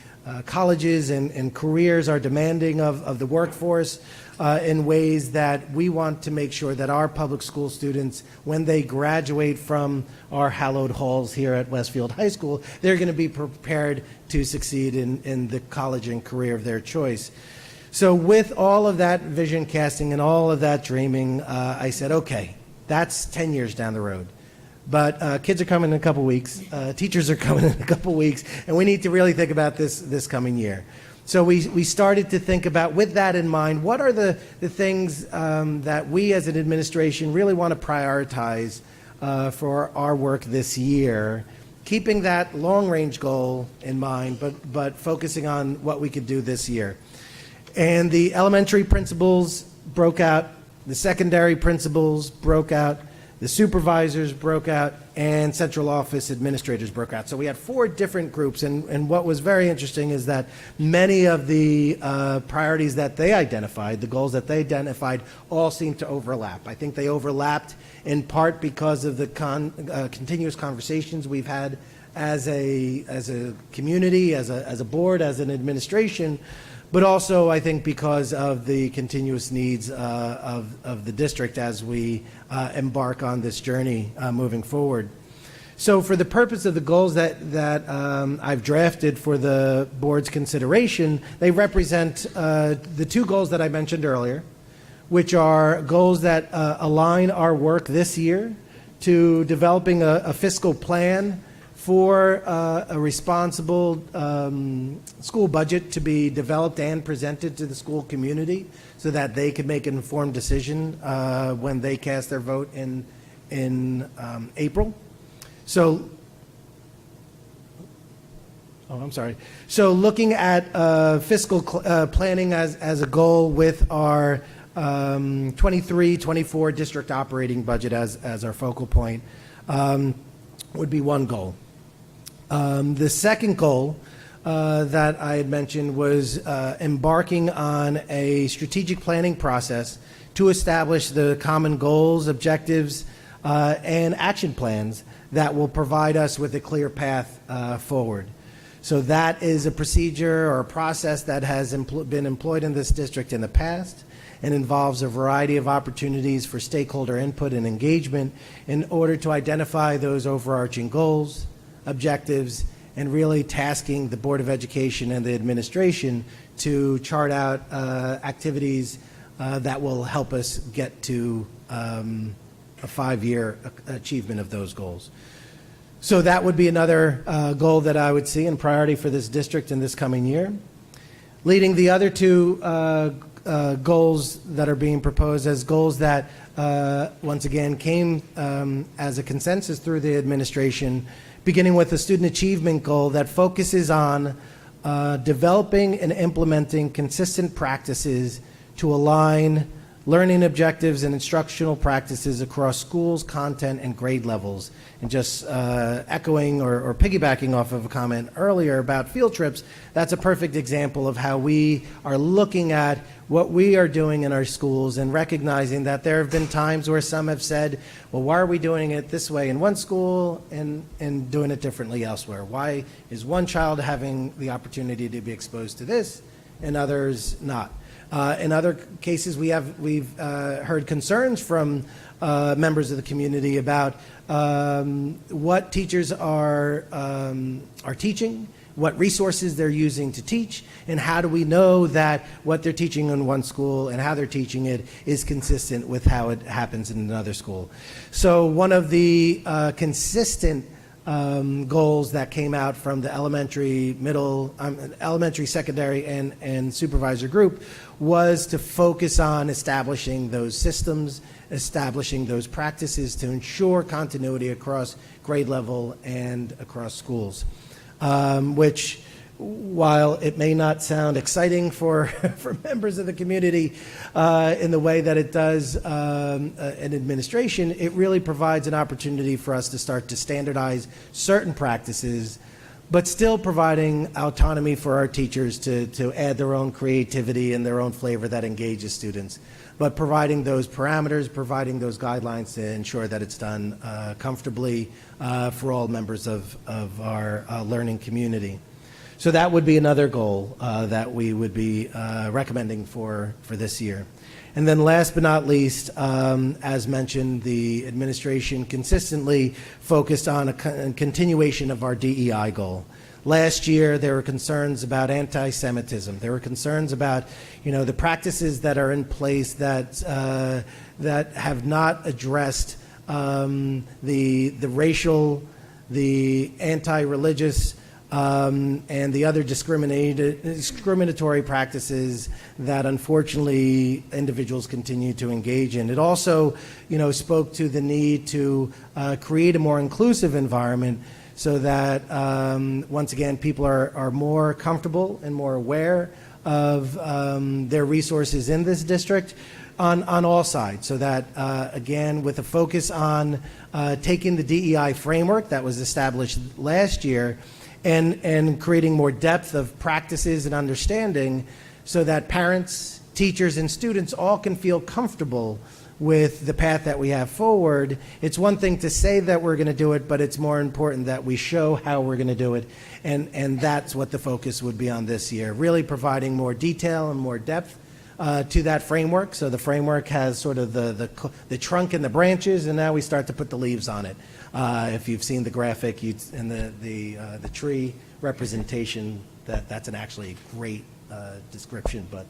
colleges and careers are demanding of the workforce in ways that we want to make sure that our public school students, when they graduate from our hallowed halls here at Westfield High School, they're going to be prepared to succeed in the college and career of their choice. So with all of that vision casting and all of that dreaming, I said, okay, that's 10 years down the road. But kids are coming in a couple weeks, teachers are coming in a couple weeks, and we need to really think about this coming year. So we started to think about, with that in mind, what are the things that we as an administration really want to prioritize for our work this year, keeping that long-range goal in mind, but focusing on what we could do this year. And the elementary principals broke out, the secondary principals broke out, the supervisors broke out, and central office administrators broke out. So we had 4 different groups, and what was very interesting is that many of the priorities that they identified, the goals that they identified, all seemed to overlap. I think they overlapped in part because of the continuous conversations we've had as a community, as a board, as an administration, but also I think because of the continuous needs of the district as we embark on this journey moving forward. So for the purpose of the goals that I've drafted for the board's consideration, they represent the 2 goals that I mentioned earlier, which are goals that align our work this year to developing a fiscal plan for a responsible school budget to be developed and presented to the school community so that they can make an informed decision when they cast their vote in April. So, I'm sorry. So looking at fiscal planning as a goal with our 23-24 district operating budget as our focal point would be one goal. The second goal that I had mentioned was embarking on a strategic planning process to establish the common goals, objectives, and action plans that will provide us with a clear path forward. So that is a procedure or a process that has been employed in this district in the past and involves a variety of opportunities for stakeholder input and engagement in order to identify those overarching goals, objectives, and really tasking the Board of Education and the administration to chart out activities that will help us get to a 5-year achievement of those goals. So that would be another goal that I would see and priority for this district in this coming year. Leading the other two goals that are being proposed as goals that, once again, came as a consensus through the administration, beginning with a student achievement goal that focuses on developing and implementing consistent practices to align learning objectives and instructional practices across schools, content, and grade levels. And just echoing or piggybacking off of a comment earlier about field trips, that's a perfect example of how we are looking at what we are doing in our schools and recognizing that there have been times where some have said, well, why are we doing it this way in one school and doing it differently elsewhere? Why is one child having the opportunity to be exposed to this and others not? In other cases, we've heard concerns from members of the community about what teachers are teaching, what resources they're using to teach, and how do we know that what they're teaching in one school and how they're teaching it is consistent with how it happens in another school. So one of the consistent goals that came out from the elementary, secondary, and supervisor group was to focus on establishing those systems, establishing those practices to ensure continuity across grade level and across schools, which, while it may not sound exciting for members of the community in the way that it does an administration, it really provides an opportunity for us to start to standardize certain practices, but still providing autonomy for our teachers to add their own creativity and their own flavor that engages students, but providing those parameters, providing those guidelines to ensure that it's done comfortably for all members of our learning community. So that would be another goal that we would be recommending for this year. And then last but not least, as mentioned, the administration consistently focused on a continuation of our DEI goal. Last year, there were concerns about anti-Semitism. There were concerns about, the practices that are in place that have not addressed the racial, the anti-religious, and the other discriminatory practices that unfortunately individuals continue to engage in. It also, spoke to the need to create a more inclusive environment so that, once again, people are more comfortable and more aware of their resources in this district on all sides. So that, again, with a focus on taking the DEI framework that was established last year and creating more depth of practices and understanding so that parents, teachers, and students all can feel comfortable with the path that we have forward. It's one thing to say that we're going to do it, but it's more important that we show how we're going to do it, and that's what the focus would be on this year, really providing more detail and more depth to that framework. So the framework has sort of the trunk and the branches, and now we start to put the leaves on it. If you've seen the graphic and the tree representation, that's an actually great description, but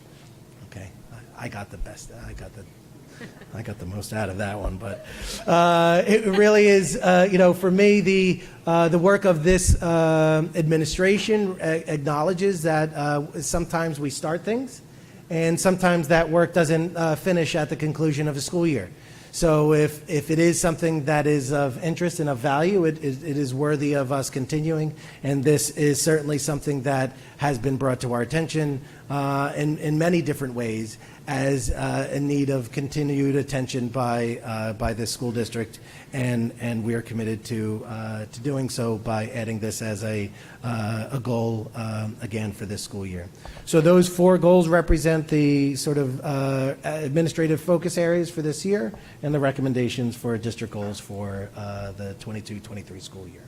Okay, I got the best. I got the most out of that one, but it really is. For me, the work of this administration acknowledges that sometimes we start things, and sometimes that work doesn't finish at the conclusion of a school year. So if it is something that is of interest and of value, it is worthy of us continuing, and this is certainly something that has been brought to our attention in many different ways as in need of continued attention by this school district, and we are committed to doing so by adding this as a goal again for this school year. So those 4 goals represent the sort of administrative focus areas for this year and the recommendations for district goals for the 22-23 school year.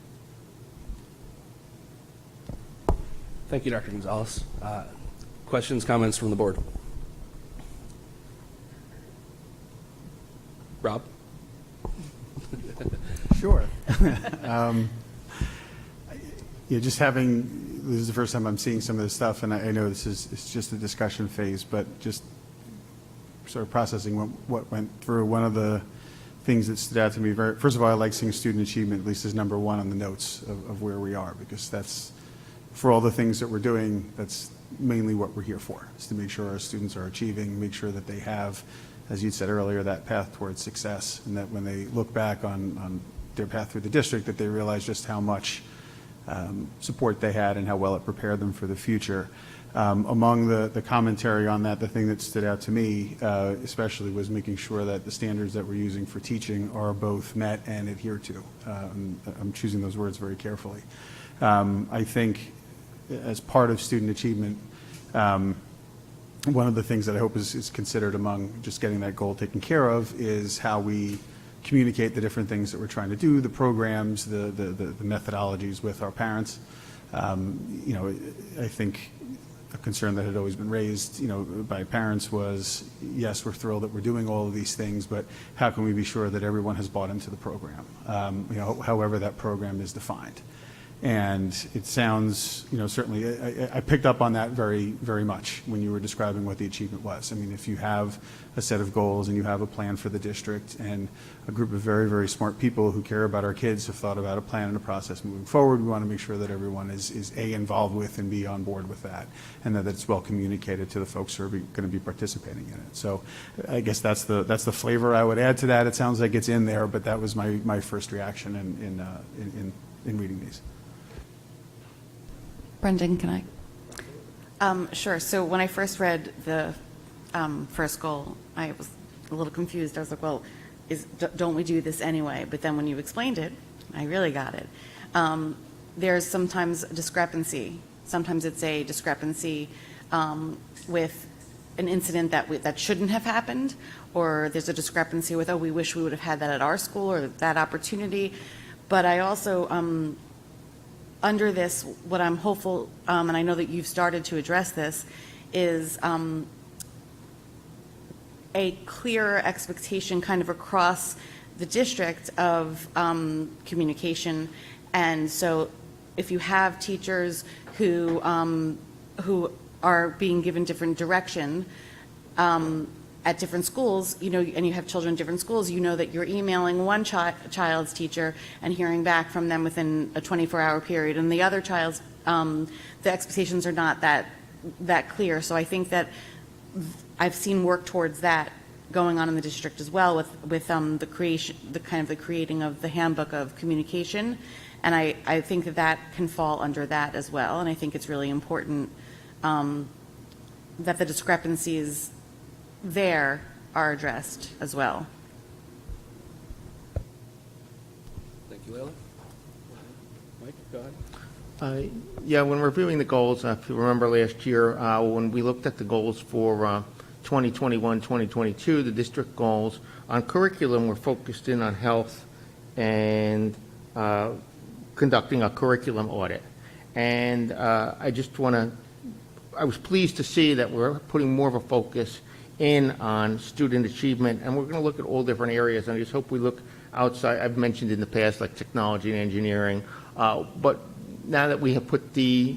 Thank you, Dr. Gonzalez. Questions, comments from the board? Rob? Sure. Just this is the first time I'm seeing some of this stuff, and I know it's just a discussion phase, but just sort of processing what went through. One of the things that stood out to me, first of all, I like seeing student achievement at least as number 1 on the notes of where we are, because that's, for all the things that we're doing, that's mainly what we're here for, is to make sure our students are achieving, make sure that they have, as you said earlier, that path towards success, and that when they look back on their path through the district, that they realize just how much support they had and how well it prepared them for the future. Among the commentary on that, the thing that stood out to me especially was making sure that the standards that we're using for teaching are both met and adhered to. I'm choosing those words very carefully. I think as part of student achievement, one of the things that I hope is considered among just getting that goal taken care of is how we communicate the different things that we're trying to do, the programs, the methodologies with our parents. I think a concern that had always been raised, by parents was, yes, we're thrilled that we're doing all of these things, but how can we be sure that everyone has bought into the program, however that program is defined. And it sounds, certainly, I picked up on that very, very much when you were describing what the achievement was. I mean, if you have a set of goals and you have a plan for the district, and a group of very, very smart people who care about our kids have thought about a plan and a process moving forward, we want to make sure that everyone is A, involved with and B, on board with that, and that it's well communicated to the folks who are going to be participating in it. So I guess that's the flavor I would add to that. It sounds like it's in there, but that was my first reaction in reading these. Brendan, can I? Sure. So when I first read the first goal, I was a little confused. I was like, well, don't we do this anyway? But then when you explained it, I really got it. There's sometimes a discrepancy. Sometimes it's a discrepancy with an incident that shouldn't have happened, or there's a discrepancy with, we wish we would have had that at our school or that opportunity. But I also under this, what I'm hopeful, and I know that you've started to address this, is a clearer expectation kind of across the district of communication. And so if you have teachers who are being given different direction at different schools, and you have children in different schools, that you're emailing one child's teacher and hearing back from them within a 24-hour period, and the other child's, the expectations are not that clear. So I think that I've seen work towards that going on in the district as well with the creating of the handbook of communication, and I think that can fall under that as well. And I think it's really important that the discrepancies there are addressed as well. Thank you, Layla. Mike, go ahead. Yeah, when reviewing the goals, if you remember last year, when we looked at the goals for 2021, 2022, the district goals on curriculum were focused in on health and conducting a curriculum audit. And I was pleased to see that we're putting more of a focus in on student achievement, and we're going to look at all different areas, and I just hope we look outside. I've mentioned in the past like technology and engineering, but now that we have put the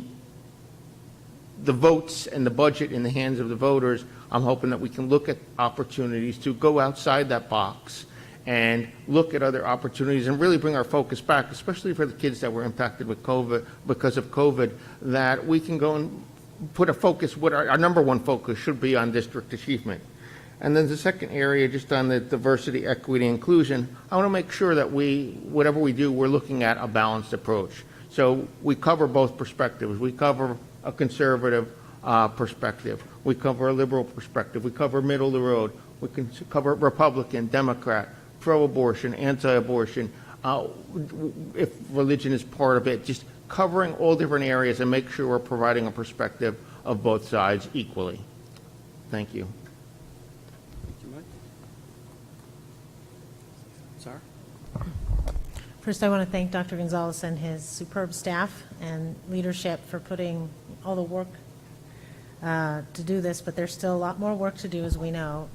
votes and the budget in the hands of the voters, I'm hoping that we can look at opportunities to go outside that box and look at other opportunities and really bring our focus back, especially for the kids that were impacted with COVID, because of COVID, that we can go and put a focus, what our number one focus should be on district achievement. And then the second area, just on the diversity, equity, inclusion, I want to make sure that whatever we do, we're looking at a balanced approach. So we cover both perspectives. We cover a conservative perspective. We cover a liberal perspective. We cover middle of the road. We can cover Republican, Democrat, pro-abortion, anti-abortion, if religion is part of it, just covering all different areas and make sure we're providing a perspective of both sides equally. Thank you. Thank you, Mike. Sarah? First, I want to thank Dr. Gonzalez and his superb staff and leadership for putting all the work to do this, but there's still a lot more work to do, as we know.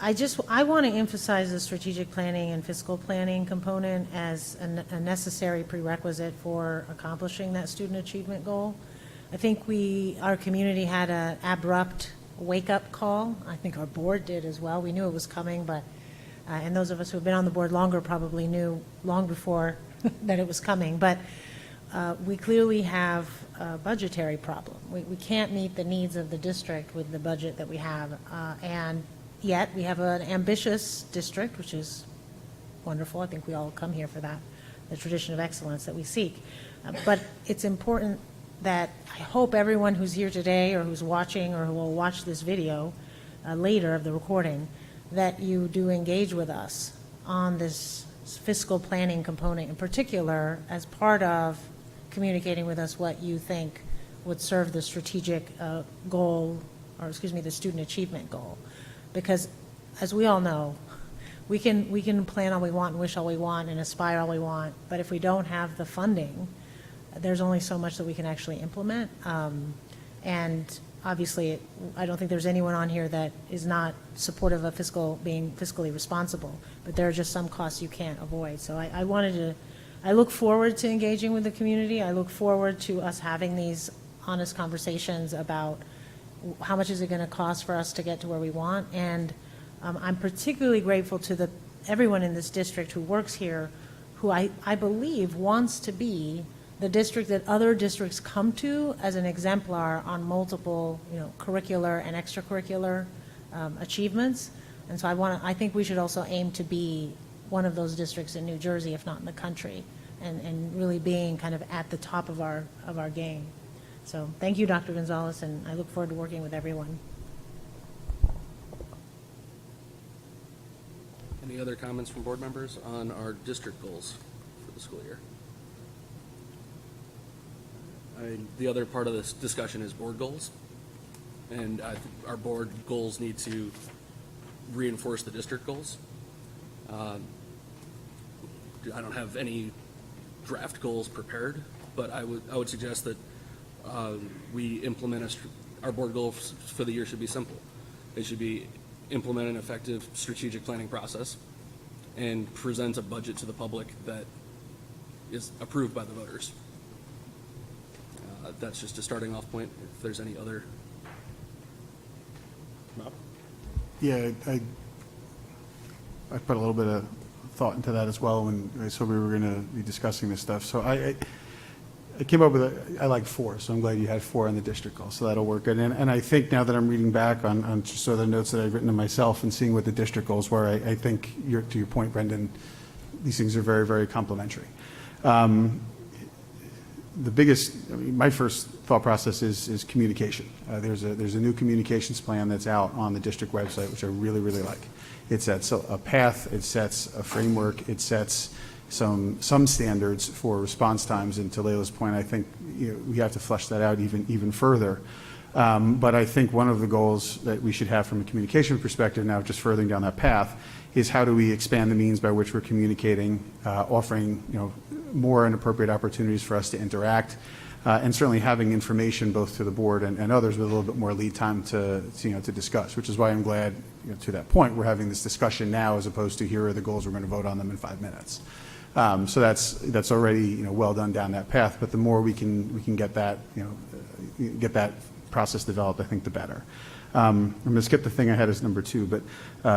I want to emphasize the strategic planning and fiscal planning component as a necessary prerequisite for accomplishing that student achievement goal. I think our community had an abrupt wake-up call. I think our board did as well. We knew it was coming, but and those of us who have been on the board longer probably knew long before that it was coming. But we clearly have a budgetary problem. We can't meet the needs of the district with the budget that we have, and yet we have an ambitious district, which is wonderful. I think we all come here for that, the tradition of excellence that we seek. But it's important that I hope everyone who's here today or who's watching or who will watch this video later of the recording, that you do engage with us on this fiscal planning component in particular as part of communicating with us what you think would serve the strategic goal, or excuse me, the student achievement goal. Because as we all know, we can plan all we want and wish all we want and aspire all we want, but if we don't have the funding, there's only so much that we can actually implement. And obviously, I don't think there's anyone on here that is not supportive of being fiscally responsible, but there are just some costs you can't avoid. So I look forward to engaging with the community. I look forward to us having these honest conversations about how much is it going to cost for us to get to where we want. And I'm particularly grateful to everyone in this district who works here, who I believe wants to be the district that other districts come to as an exemplar on multiple, curricular and extracurricular achievements. And so I think we should also aim to be one of those districts in New Jersey, if not in the country, and really being kind of at the top of our game. So thank you, Dr. Gonzalez, and I look forward to working with everyone. Any other comments from board members on our district goals for the school year? The other part of this discussion is board goals, and our board goals need to reinforce the district goals. I don't have any draft goals prepared, but I would suggest that we implement our board goals for the year should be simple. It should be implement an effective strategic planning process and present a budget to the public that is approved by the voters. That's just a starting off point. If there's any other. Rob? Yeah, I put a little bit of thought into that as well when I said we were going to be discussing this stuff. So I came up with I like 4, so I'm glad you had 4 on the district goal, so that'll work good. And I think now that I'm reading back on just the notes that I've written to myself and seeing what the district goals were, I think to your point, Brendan, these things are very, very complementary. My first thought process is communication. There's a new communications plan that's out on the district website, which I really, really like. It sets a path, it sets a framework, it sets some standards for response times. And to Layla's point, I think we have to flesh that out even further. But I think one of the goals that we should have from a communication perspective now, just furthering down that path, is how do we expand the means by which we're communicating, offering more and appropriate opportunities for us to interact, and certainly having information both to the board and others with a little bit more lead time to discuss, which is why I'm glad to that point we're having this discussion now as opposed to here are the goals, we're going to vote on them in 5 minutes. So that's already well done down that path. But the more we can get that process developed, I think the better. I'm going to skip the thing I had as number 2, but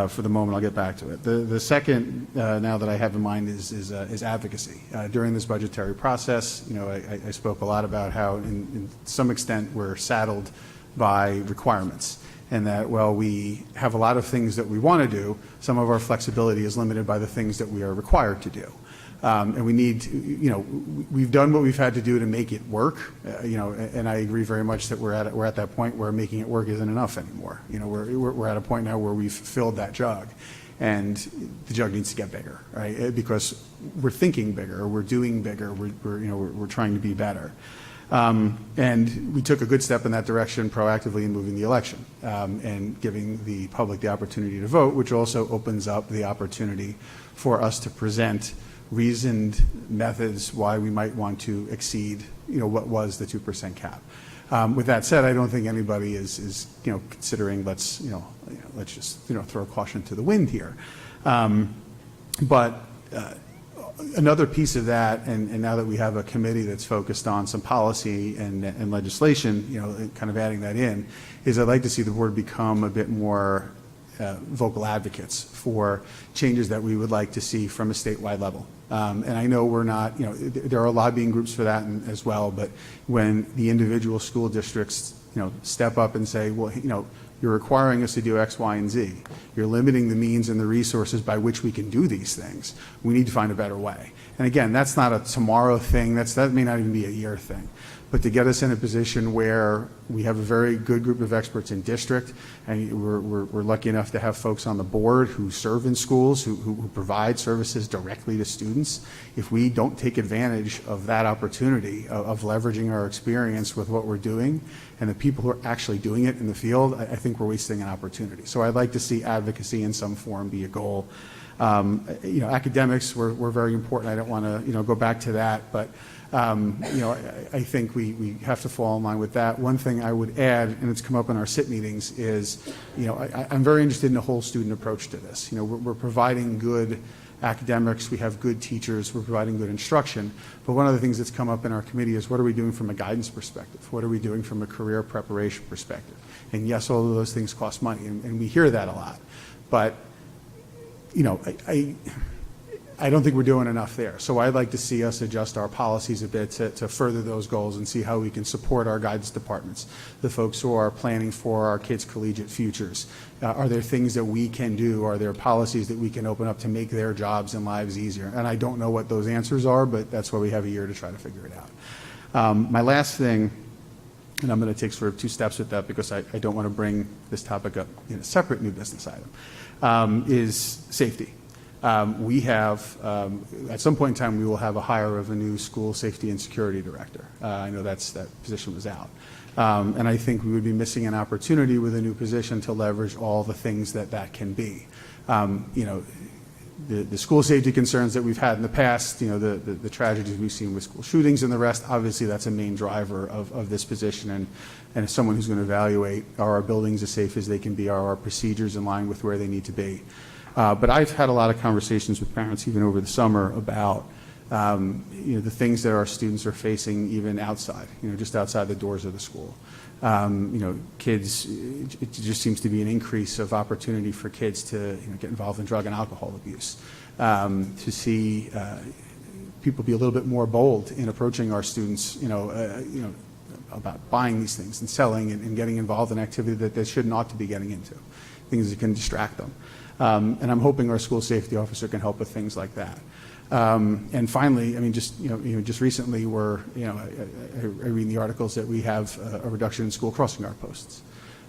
for the moment I'll get back to it. The second, now that I have in mind, is advocacy. During this budgetary process, I spoke a lot about how, in some extent, we're saddled by requirements, and that while we have a lot of things that we want to do, some of our flexibility is limited by the things that we are required to do. And we need to, we've done what we've had to do to make it work, and I agree very much that we're at that point where making it work isn't enough anymore. We're at a point now where we've filled that jug, and the jug needs to get bigger, right? Because we're thinking bigger, we're doing bigger, we're trying to be better. And we took a good step in that direction proactively in moving the election and giving the public the opportunity to vote, which also opens up the opportunity for us to present reasoned methods why we might want to exceed, what was the 2% cap. With that said, I don't think anybody is considering let's just throw caution to the wind here. But another piece of that, and now that we have a committee that's focused on some policy and legislation, kind of adding that in, is I'd like to see the board become a bit more vocal advocates for changes that we would like to see from a statewide level. And I know we're not, there are lobbying groups for that as well, but when the individual school districts, step up and say, well, you're requiring us to do X, Y, and Z. You're limiting the means and the resources by which we can do these things. We need to find a better way. And again, that's not a tomorrow thing. That may not even be a year thing. But to get us in a position where we have a very good group of experts in district, and we're lucky enough to have folks on the board who serve in schools, who provide services directly to students. If we don't take advantage of that opportunity of leveraging our experience with what we're doing and the people who are actually doing it in the field, I think we're wasting an opportunity. So I'd like to see advocacy in some form be a goal. Academics were very important. I don't want to go back to that, but I think we have to fall in line with that. One thing I would add, and it's come up in our SIT meetings, is I'm very interested in a whole student approach to this. We're providing good academics, we have good teachers, we're providing good instruction, but one of the things that's come up in our committee is what are we doing from a guidance perspective? What are we doing from a career preparation perspective? And yes, all of those things cost money, and we hear that a lot, but I don't think we're doing enough there. So I'd like to see us adjust our policies a bit to further those goals and see how we can support our guidance departments, the folks who are planning for our kids' collegiate futures. Are there things that we can do? Are there policies that we can open up to make their jobs and lives easier? And I don't know what those answers are, but that's why we have a year to try to figure it out. My last thing, and I'm going to take sort of 2 steps with that because I don't want to bring this topic up in a separate new business item, is safety. We have, at some point in time, we will have a hire of a new school safety and security director. I know that position was out. And I think we would be missing an opportunity with a new position to leverage all the things that can be. The school safety concerns that we've had in the past, the tragedies we've seen with school shootings and the rest, obviously that's a main driver of this position. And as someone who's going to evaluate, are our buildings as safe as they can be? Are our procedures in line with where they need to be? But I've had a lot of conversations with parents even over the summer about the things that our students are facing even outside, just outside the doors of the school. Kids, it just seems to be an increase of opportunity for kids to get involved in drug and alcohol abuse, to see people be a little bit more bold in approaching our students, about buying these things and selling and getting involved in activity that they should not to be getting into, things that can distract them. And I'm hoping our school safety officer can help with things like that. And finally, just recently, I read in the articles that we have a reduction in school crossing guard posts,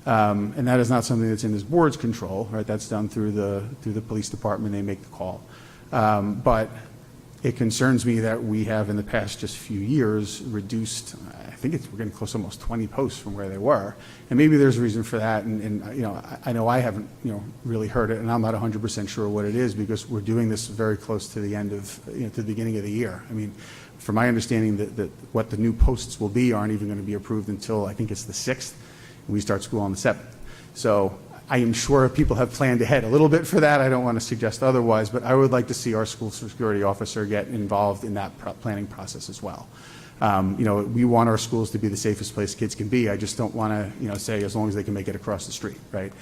and that is not something that's in this board's control, right? That's done through the police department. They make the call, but it concerns me that we have in the past just few years reduced. I think we're getting close to almost 20 posts from where they were, and maybe there's a reason for that. And I know I haven't really heard it, and I'm not 100% sure what it is because we're doing this very close to the end of to the beginning of the year. I mean, from my understanding, that what the new posts will be aren't even going to be approved until I think it's the 6th, and we start school on the 7th. So I am sure people have planned ahead a little bit for that. I don't want to suggest otherwise, but I would like to see our school security officer get involved in that planning process as well. We want our schools to be the safest place kids can be. I just don't want to, say as long as they can make it across the street, right?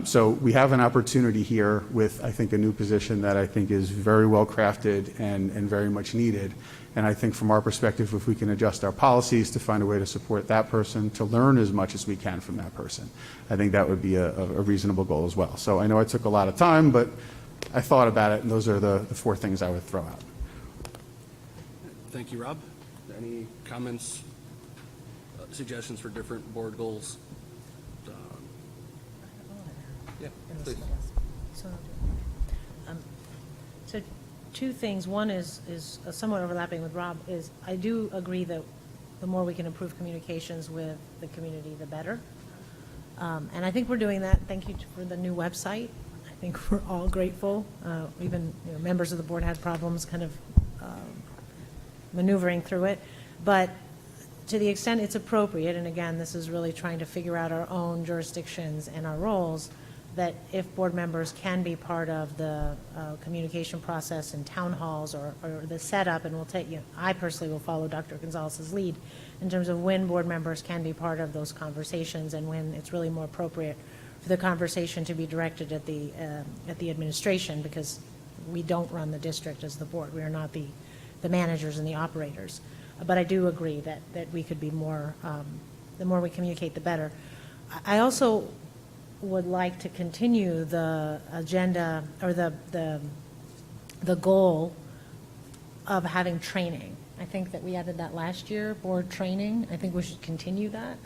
So we have an opportunity here with, I think, a new position that I think is very well crafted and very much needed. And I think from our perspective, if we can adjust our policies to find a way to support that person, to learn as much as we can from that person, I think that would be a reasonable goal as well. So I know I took a lot of time, but I thought about it, and those are the 4 things I would throw out. Thank you, Rob. Any comments, suggestions for different board goals? Yeah, please. So 2 things. One is somewhat overlapping with Rob, is I do agree that the more we can improve communications with the community, the better. And I think we're doing that. Thank you for the new website. I think we're all grateful. Even members of the board had problems kind of maneuvering through it. But to the extent it's appropriate, and again, this is really trying to figure out our own jurisdictions and our roles, that if board members can be part of the communication process in town halls or the setup, and we'll take, I personally will follow Dr. Gonzalez's lead in terms of when board members can be part of those conversations and when it's really more appropriate for the conversation to be directed at the administration, because we don't run the district as the board. We are not the managers and the operators. But I do agree that we could be more, the more we communicate, the better. I also would like to continue the agenda or the goal of having training. I think that we added that last year, board training. I think we should continue that.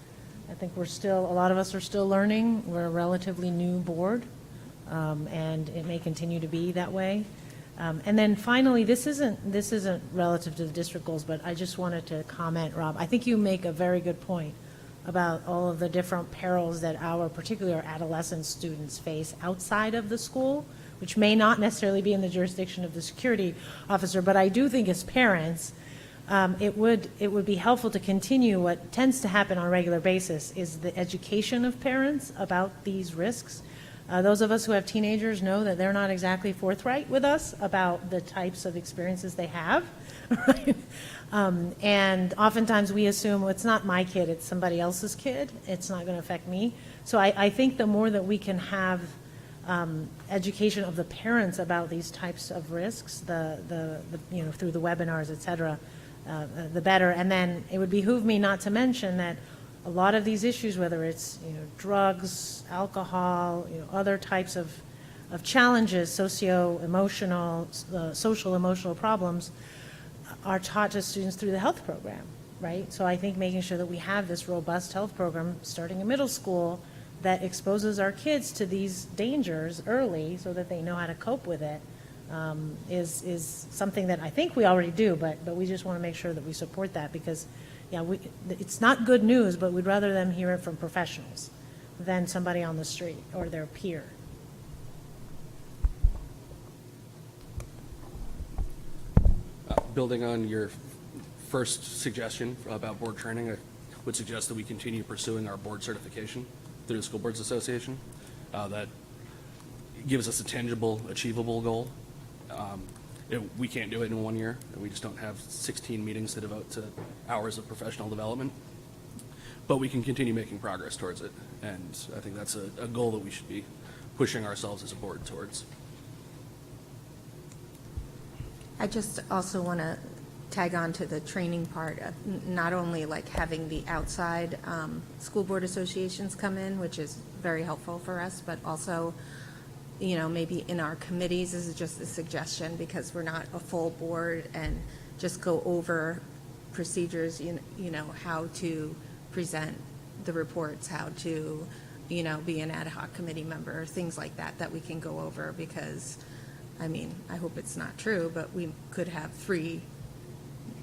I think a lot of us are still learning. We're a relatively new board, and it may continue to be that way. And then finally, this isn't relative to the district goals, but I just wanted to comment, Rob. I think you make a very good point about all of the different perils that particularly our adolescent students face outside of the school, which may not necessarily be in the jurisdiction of the security officer. But I do think as parents, it would be helpful to continue what tends to happen on a regular basis is the education of parents about these risks. Those of us who have teenagers know that they're not exactly forthright with us about the types of experiences they have. Right? And oftentimes we assume, well, it's not my kid, it's somebody else's kid. It's not going to affect me. So I think the more that we can have education of the parents about these types of risks, through the webinars, et cetera, the better. And then it would behoove me not to mention that a lot of these issues, whether it's drugs, alcohol, other types of challenges, socio-emotional, social-emotional problems, are taught to students through the health program, right? So I think making sure that we have this robust health program starting in middle school that exposes our kids to these dangers early so that they know how to cope with it is something that I think we already do, but we just want to make sure that we support that because, it's not good news, but we'd rather them hear it from professionals than somebody on the street or their peer. Building on your first suggestion about board training, I would suggest that we continue pursuing our board certification through the School Boards Association. That gives us a tangible, achievable goal. We can't do it in 1 year. We just don't have 16 meetings to devote to hours of professional development. But we can continue making progress towards it. And I think that's a goal that we should be pushing ourselves as a board towards. I just also want to tag on to the training part, not only like having the outside school board associations come in, which is very helpful for us, but also, maybe in our committees, this is just a suggestion because we're not a full board, and just go over procedures, how to present the reports, how to, be an ad hoc committee member, things like that we can go over because I hope it's not true, but we could have 3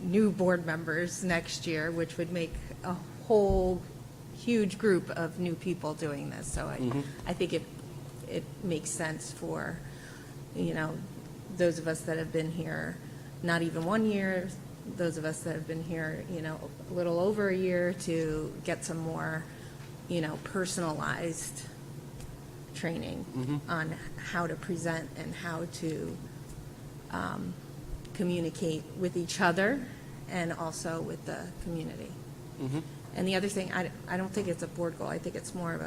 new board members next year, which would make a whole huge group of new people doing this. So I think it makes sense for, those of us that have been here not even 1 year, those of us that have been here, a little over a year to get some more, personalized training on how to present and how to communicate with each other and also with the community. And the other thing, I don't think it's a board goal. I think it's more of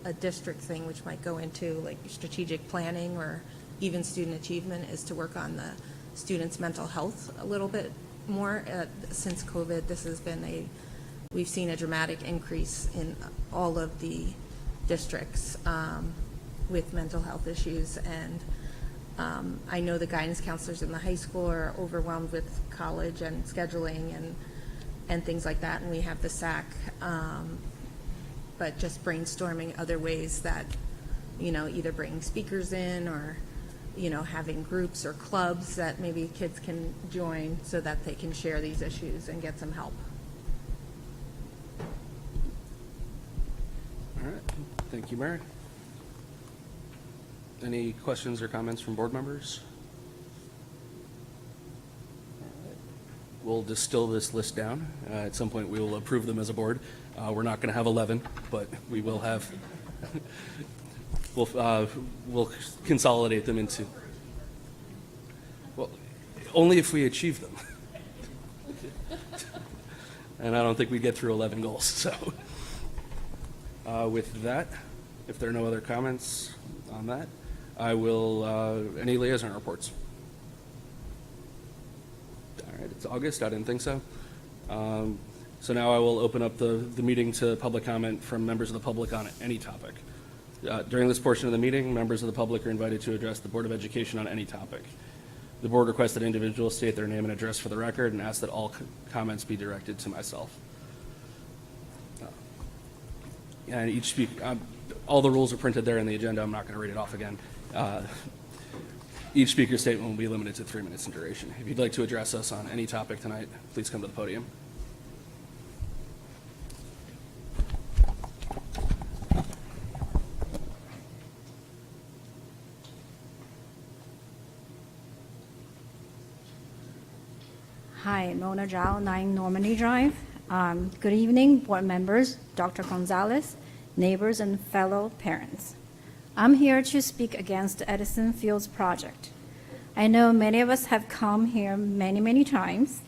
a district thing, which might go into like strategic planning or even student achievement, is to work on the students' mental health a little bit more. Since COVID, we've seen a dramatic increase in all of the districts with mental health issues. And I know the guidance counselors in the high school are overwhelmed with college and scheduling and things like that, and we have the SAC, but just brainstorming other ways that, either bringing speakers in or, having groups or clubs that maybe kids can join so that they can share these issues and get some help. All right, thank you, Mary. Any questions or comments from board members? We'll distill this list down. At some point, we will approve them as a board. We're not going to have 11, but we will have, we'll consolidate them into, well, only if we achieve them. And I don't think we'd get through 11 goals, so. With that, if there are no other comments on that, I will, any liaison reports? All right, it's August. I didn't think so. So now I will open up the meeting to public comment from members of the public on any topic. During this portion of the meeting, members of the public are invited to address the Board of Education on any topic. The board requests that individuals state their name and address for the record and asks that all comments be directed to myself. And each speaker, all the rules are printed there in the agenda. I'm not going to read it off again. Each speaker's statement will be limited to 3 minutes in duration. If you'd like to address us on any topic tonight, please come to the podium. Hi, Mona Zhao, 9 Normandy Drive. Good evening, board members, Dr. Gonzalez, neighbors, and fellow parents. I'm here to speak against the Edison Fields project. I know many of us have come here many times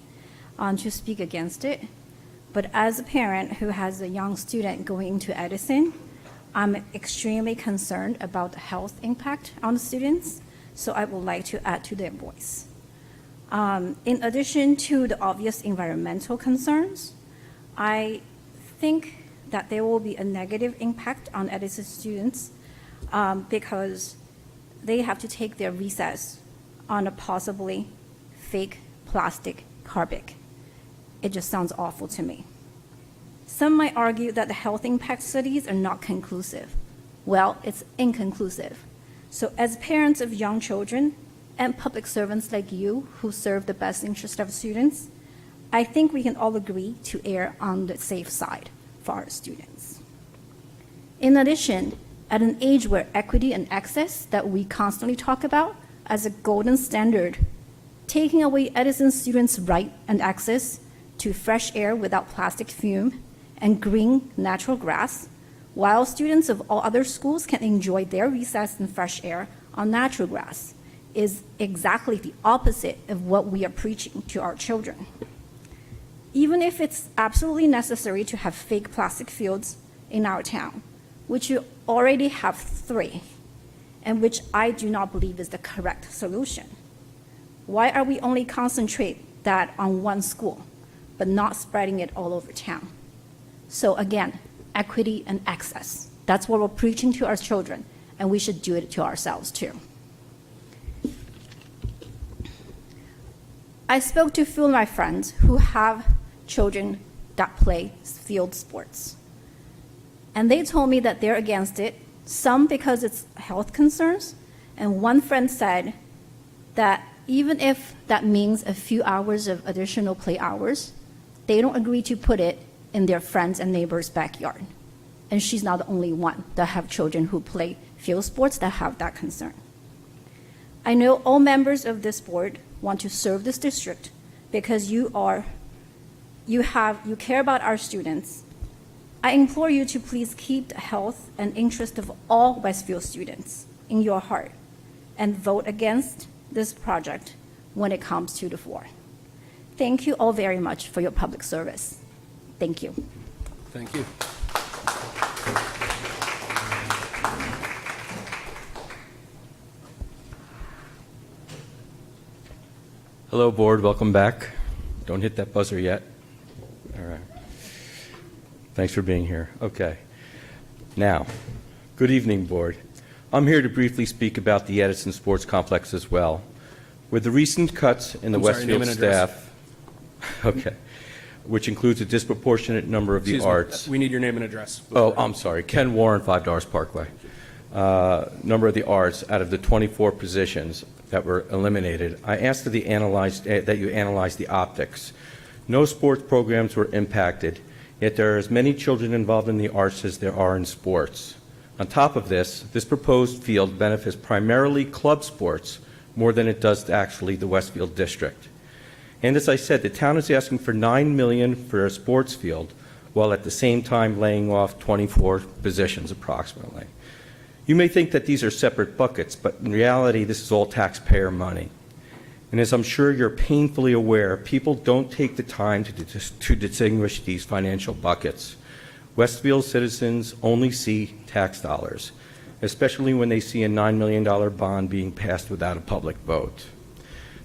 to speak against it, but as a parent who has a young student going into Edison, I'm extremely concerned about the health impact on the students, so I would like to add to their voice. In addition to the obvious environmental concerns, I think that there will be a negative impact on Edison students because they have to take their recess on a possibly fake plastic carpet. It just sounds awful to me. Some might argue that the health impact studies are not conclusive. Well, it's inconclusive. So as parents of young children and public servants like you who serve the best interest of students, I think we can all agree to err on the safe side for our students. In addition, at an age where equity and access that we constantly talk about as a golden standard, taking away Edison students' right and access to fresh air without plastic fume and green natural grass, while students of all other schools can enjoy their recess and fresh air on natural grass, is exactly the opposite of what we are preaching to our children. Even if it's absolutely necessary to have fake plastic fields in our town, which you already have 3, and which I do not believe is the correct solution, why are we only concentrate that on one school, but not spreading it all over town? So again, equity and access. That's what we're preaching to our children, and we should do it to ourselves too. I spoke to a few of my friends who have children that play field sports. And they told me that they're against it, some because it's health concerns, and one friend said that even if that means a few hours of additional play hours, they don't agree to put it in their friends' and neighbors' backyard. And she's not the only one that have children who play field sports that have that concern. I know all members of this board want to serve this district because you care about our students. I implore you to please keep the health and interest of all Westfield students in your heart and vote against this project when it comes to the floor. Thank you all very much for your public service. Thank you. Thank you. Hello, board. Welcome back. Don't hit that buzzer yet. All right. Thanks for being here. Okay. Now, good evening, board. I'm here to briefly speak about the Edison Sports Complex as well. With the recent cuts in the Westfield staff, okay, which includes a disproportionate number of the arts. We need your name and address. Oh, I'm sorry. Ken Warren, $5 Parkway. Number of the arts out of the 24 positions that were eliminated, I asked that you analyze the optics. No sports programs were impacted, yet there are as many children involved in the arts as there are in sports. On top of this proposed field benefits primarily club sports more than it does actually the Westfield district. And as I said, the town is asking for $9 million for a sports field, while at the same time laying off 24 positions approximately. You may think that these are separate buckets, but in reality, this is all taxpayer money. And as I'm sure you're painfully aware, people don't take the time to distinguish these financial buckets. Westfield citizens only see tax dollars, especially when they see a $9 million bond being passed without a public vote.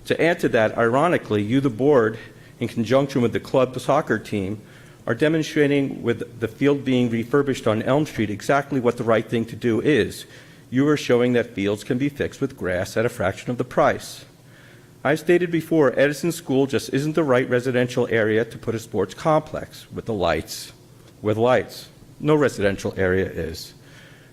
To add to that, ironically, you, the board, in conjunction with the club soccer team, are demonstrating with the field being refurbished on Elm Street exactly what the right thing to do is. You are showing that fields can be fixed with grass at a fraction of the price. I've stated before, Edison School just isn't the right residential area to put a sports complex with lights. No residential area is.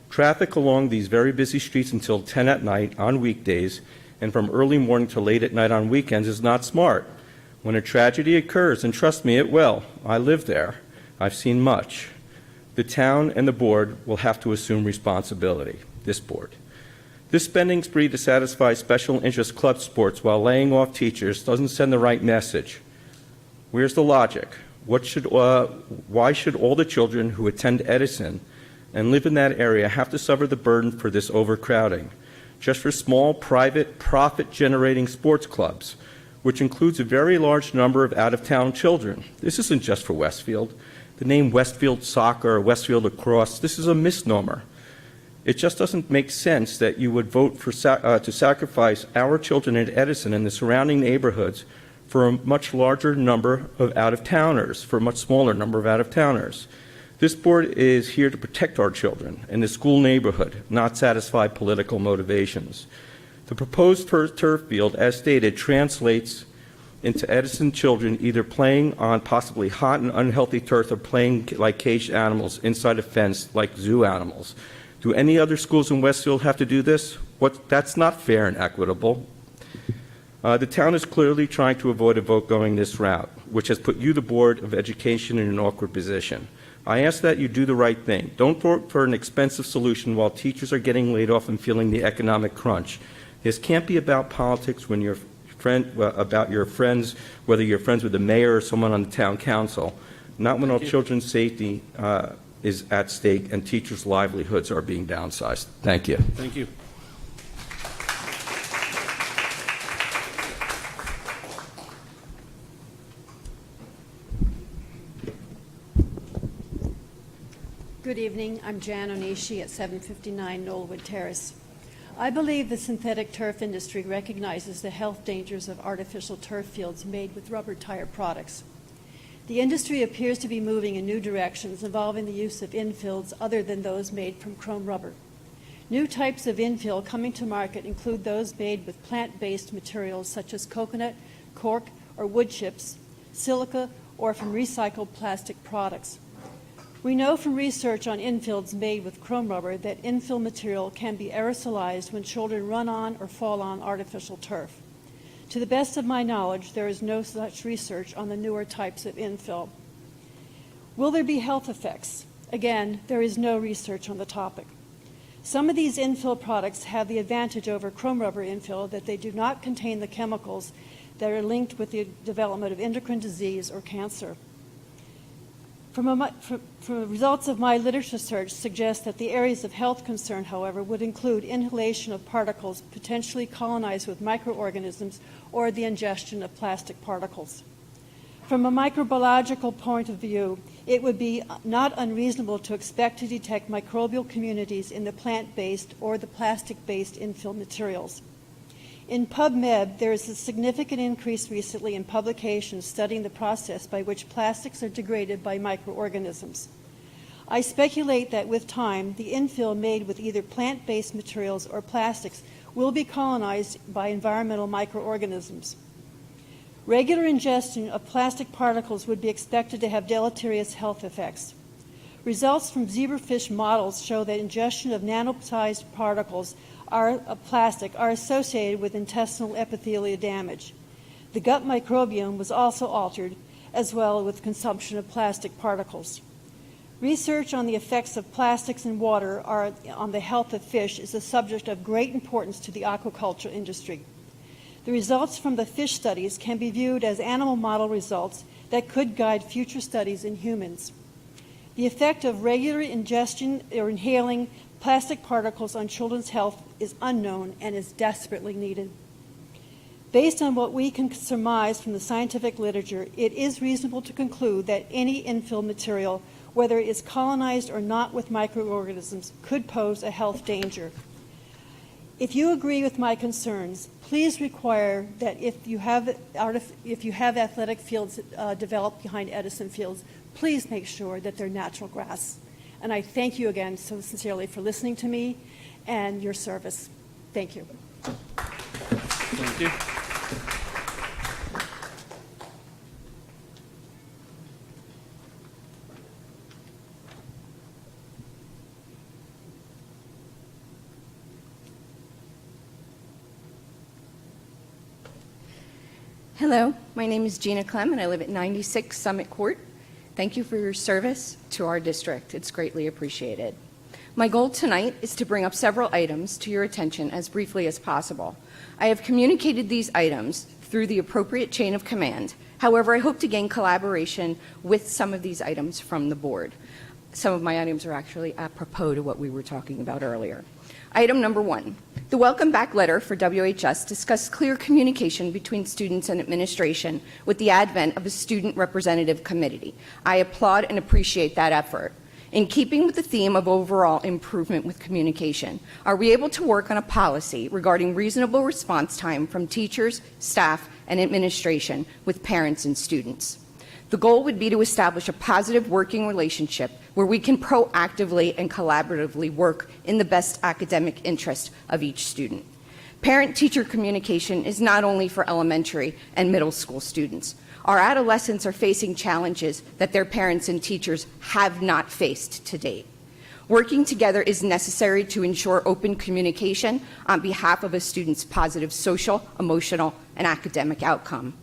Traffic along these very busy streets until 10 at night on weekdays and from early morning to late at night on weekends is not smart. When a tragedy occurs, and trust me, it will, I live there, I've seen much, the town and the board will have to assume responsibility, this board. This spending spree to satisfy special interest club sports while laying off teachers doesn't send the right message. Where's the logic? Why should all the children who attend Edison and live in that area have to suffer the burden for this overcrowding? Just for small, private, profit-generating sports clubs, which includes a very large number of out-of-town children. This isn't just for Westfield. The name Westfield Soccer or Westfield Lacrosse, this is a misnomer. It just doesn't make sense that you would vote for to sacrifice our children at Edison and the surrounding neighborhoods for a much larger number of out-of-towners, for a much smaller number of out-of-towners. This board is here to protect our children and the school neighborhood, not satisfy political motivations. The proposed turf field, as stated, translates into Edison children either playing on possibly hot and unhealthy turf or playing like caged animals inside a fence like zoo animals. Do any other schools in Westfield have to do this? That's not fair and equitable. The town is clearly trying to avoid a vote going this route, which has put you, the Board of Education, in an awkward position. I ask that you do the right thing. Don't vote for an expensive solution while teachers are getting laid off and feeling the economic crunch. This can't be about politics when you're about your friends, whether you're friends with the mayor or someone on the town council, not when our children's safety is at stake and teachers' livelihoods are being downsized. Thank you. Thank you. Good evening. I'm Jan Onishi at 759 Knollwood Terrace. I believe the synthetic turf industry recognizes the health dangers of artificial turf fields made with rubber tire products. The industry appears to be moving in new directions involving the use of infills other than those made from chrome rubber. New types of infill coming to market include those made with plant-based materials such as coconut, cork, or wood chips, silica, or from recycled plastic products. We know from research on infills made with chrome rubber that infill material can be aerosolized when children run on or fall on artificial turf. To the best of my knowledge, there is no such research on the newer types of infill. Will there be health effects? Again, there is no research on the topic. Some of these infill products have the advantage over chrome rubber infill that they do not contain the chemicals that are linked with the development of endocrine disease or cancer. From results of my literature search suggest that the areas of health concern, however, would include inhalation of particles potentially colonized with microorganisms or the ingestion of plastic particles. From a microbiological point of view, it would be not unreasonable to expect to detect microbial communities in the plant-based or the plastic-based infill materials. In PubMed, there is a significant increase recently in publications studying the process by which plastics are degraded by microorganisms. I speculate that with time, the infill made with either plant-based materials or plastics will be colonized by environmental microorganisms. Regular ingestion of plastic particles would be expected to have deleterious health effects. Results from zebrafish models show that ingestion of nano-sized particles of plastic are associated with intestinal epithelial damage. The gut microbiome was also altered, as well with consumption of plastic particles. Research on the effects of plastics in water on the health of fish is a subject of great importance to the aquaculture industry. The results from the fish studies can be viewed as animal model results that could guide future studies in humans. The effect of regular ingestion or inhaling plastic particles on children's health is unknown and is desperately needed. Based on what we can surmise from the scientific literature, it is reasonable to conclude that any infill material, whether it is colonized or not with microorganisms, could pose a health danger. If you agree with my concerns, please require that if you have athletic fields developed behind Edison fields, please make sure that they're natural grass. And I thank you again so sincerely for listening to me and your service. Thank you. Thank you. Hello, my name is Gina Clem, and I live at 96 Summit Court. Thank you for your service to our district. It's greatly appreciated. My goal tonight is to bring up several items to your attention as briefly as possible. I have communicated these items through the appropriate chain of command. However, I hope to gain collaboration with some of these items from the board. Some of my items are actually apropos to what we were talking about earlier. Item number 1, the welcome back letter for WHS discussed clear communication between students and administration with the advent of a student representative committee. I applaud and appreciate that effort. In keeping with the theme of overall improvement with communication, are we able to work on a policy regarding reasonable response time from teachers, staff, and administration with parents and students? The goal would be to establish a positive working relationship where we can proactively and collaboratively work in the best academic interest of each student. Parent-teacher communication is not only for elementary and middle school students. Our adolescents are facing challenges that their parents and teachers have not faced to date. Working together is necessary to ensure open communication on behalf of a student's positive social, emotional, and academic outcome.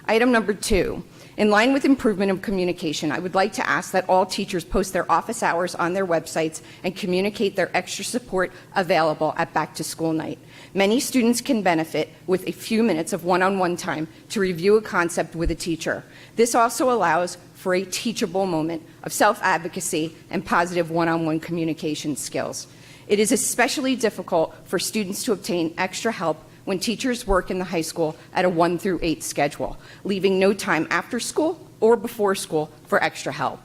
Item number 2. In line with improvement of communication, I would like to ask that all teachers post their office hours on their websites and communicate their extra support available at back-to-school night. Many students can benefit with a few minutes of one-on-one time to review a concept with a teacher. This also allows for a teachable moment of self-advocacy and positive one-on-one communication skills. It is especially difficult for students to obtain extra help when teachers work in the high school at a 1 through 8 schedule, leaving no time after school or before school for extra help.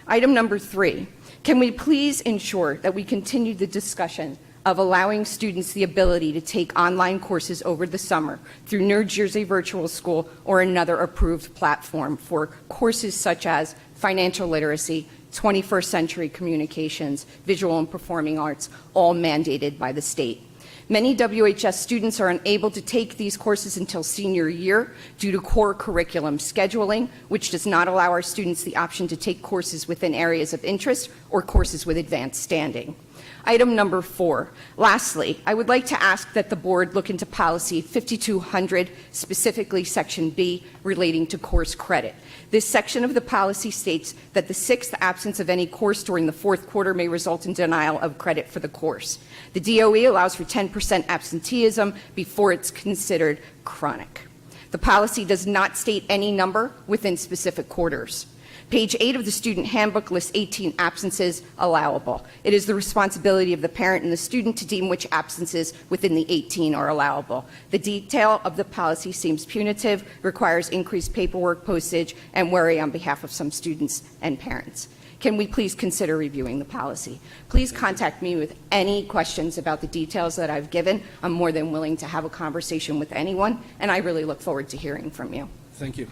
Item number 3, can we please ensure that we continue the discussion of allowing students the ability to take online courses over the summer through New Jersey Virtual School or another approved platform for courses such as financial literacy, 21st century communications, visual and performing arts, all mandated by the state. Many WHS students are unable to take these courses until senior year due to core curriculum scheduling, which does not allow our students the option to take courses within areas of interest or courses with advanced standing. Item number 4. Lastly, I would like to ask that the board look into policy 5200, specifically section B, relating to course credit. This section of the policy states that the 6th absence of any course during the 4th quarter may result in denial of credit for the course. The DOE allows for 10% absenteeism before it's considered chronic. The policy does not state any number within specific quarters. Page 8 of the student handbook lists 18 absences allowable. It is the responsibility of the parent and the student to deem which absences within the 18 are allowable. The detail of the policy seems punitive, requires increased paperwork, postage, and worry on behalf of some students and parents. Can we please consider reviewing the policy? Please contact me with any questions about the details that I've given. I'm more than willing to have a conversation with anyone, and I really look forward to hearing from you. Thank you.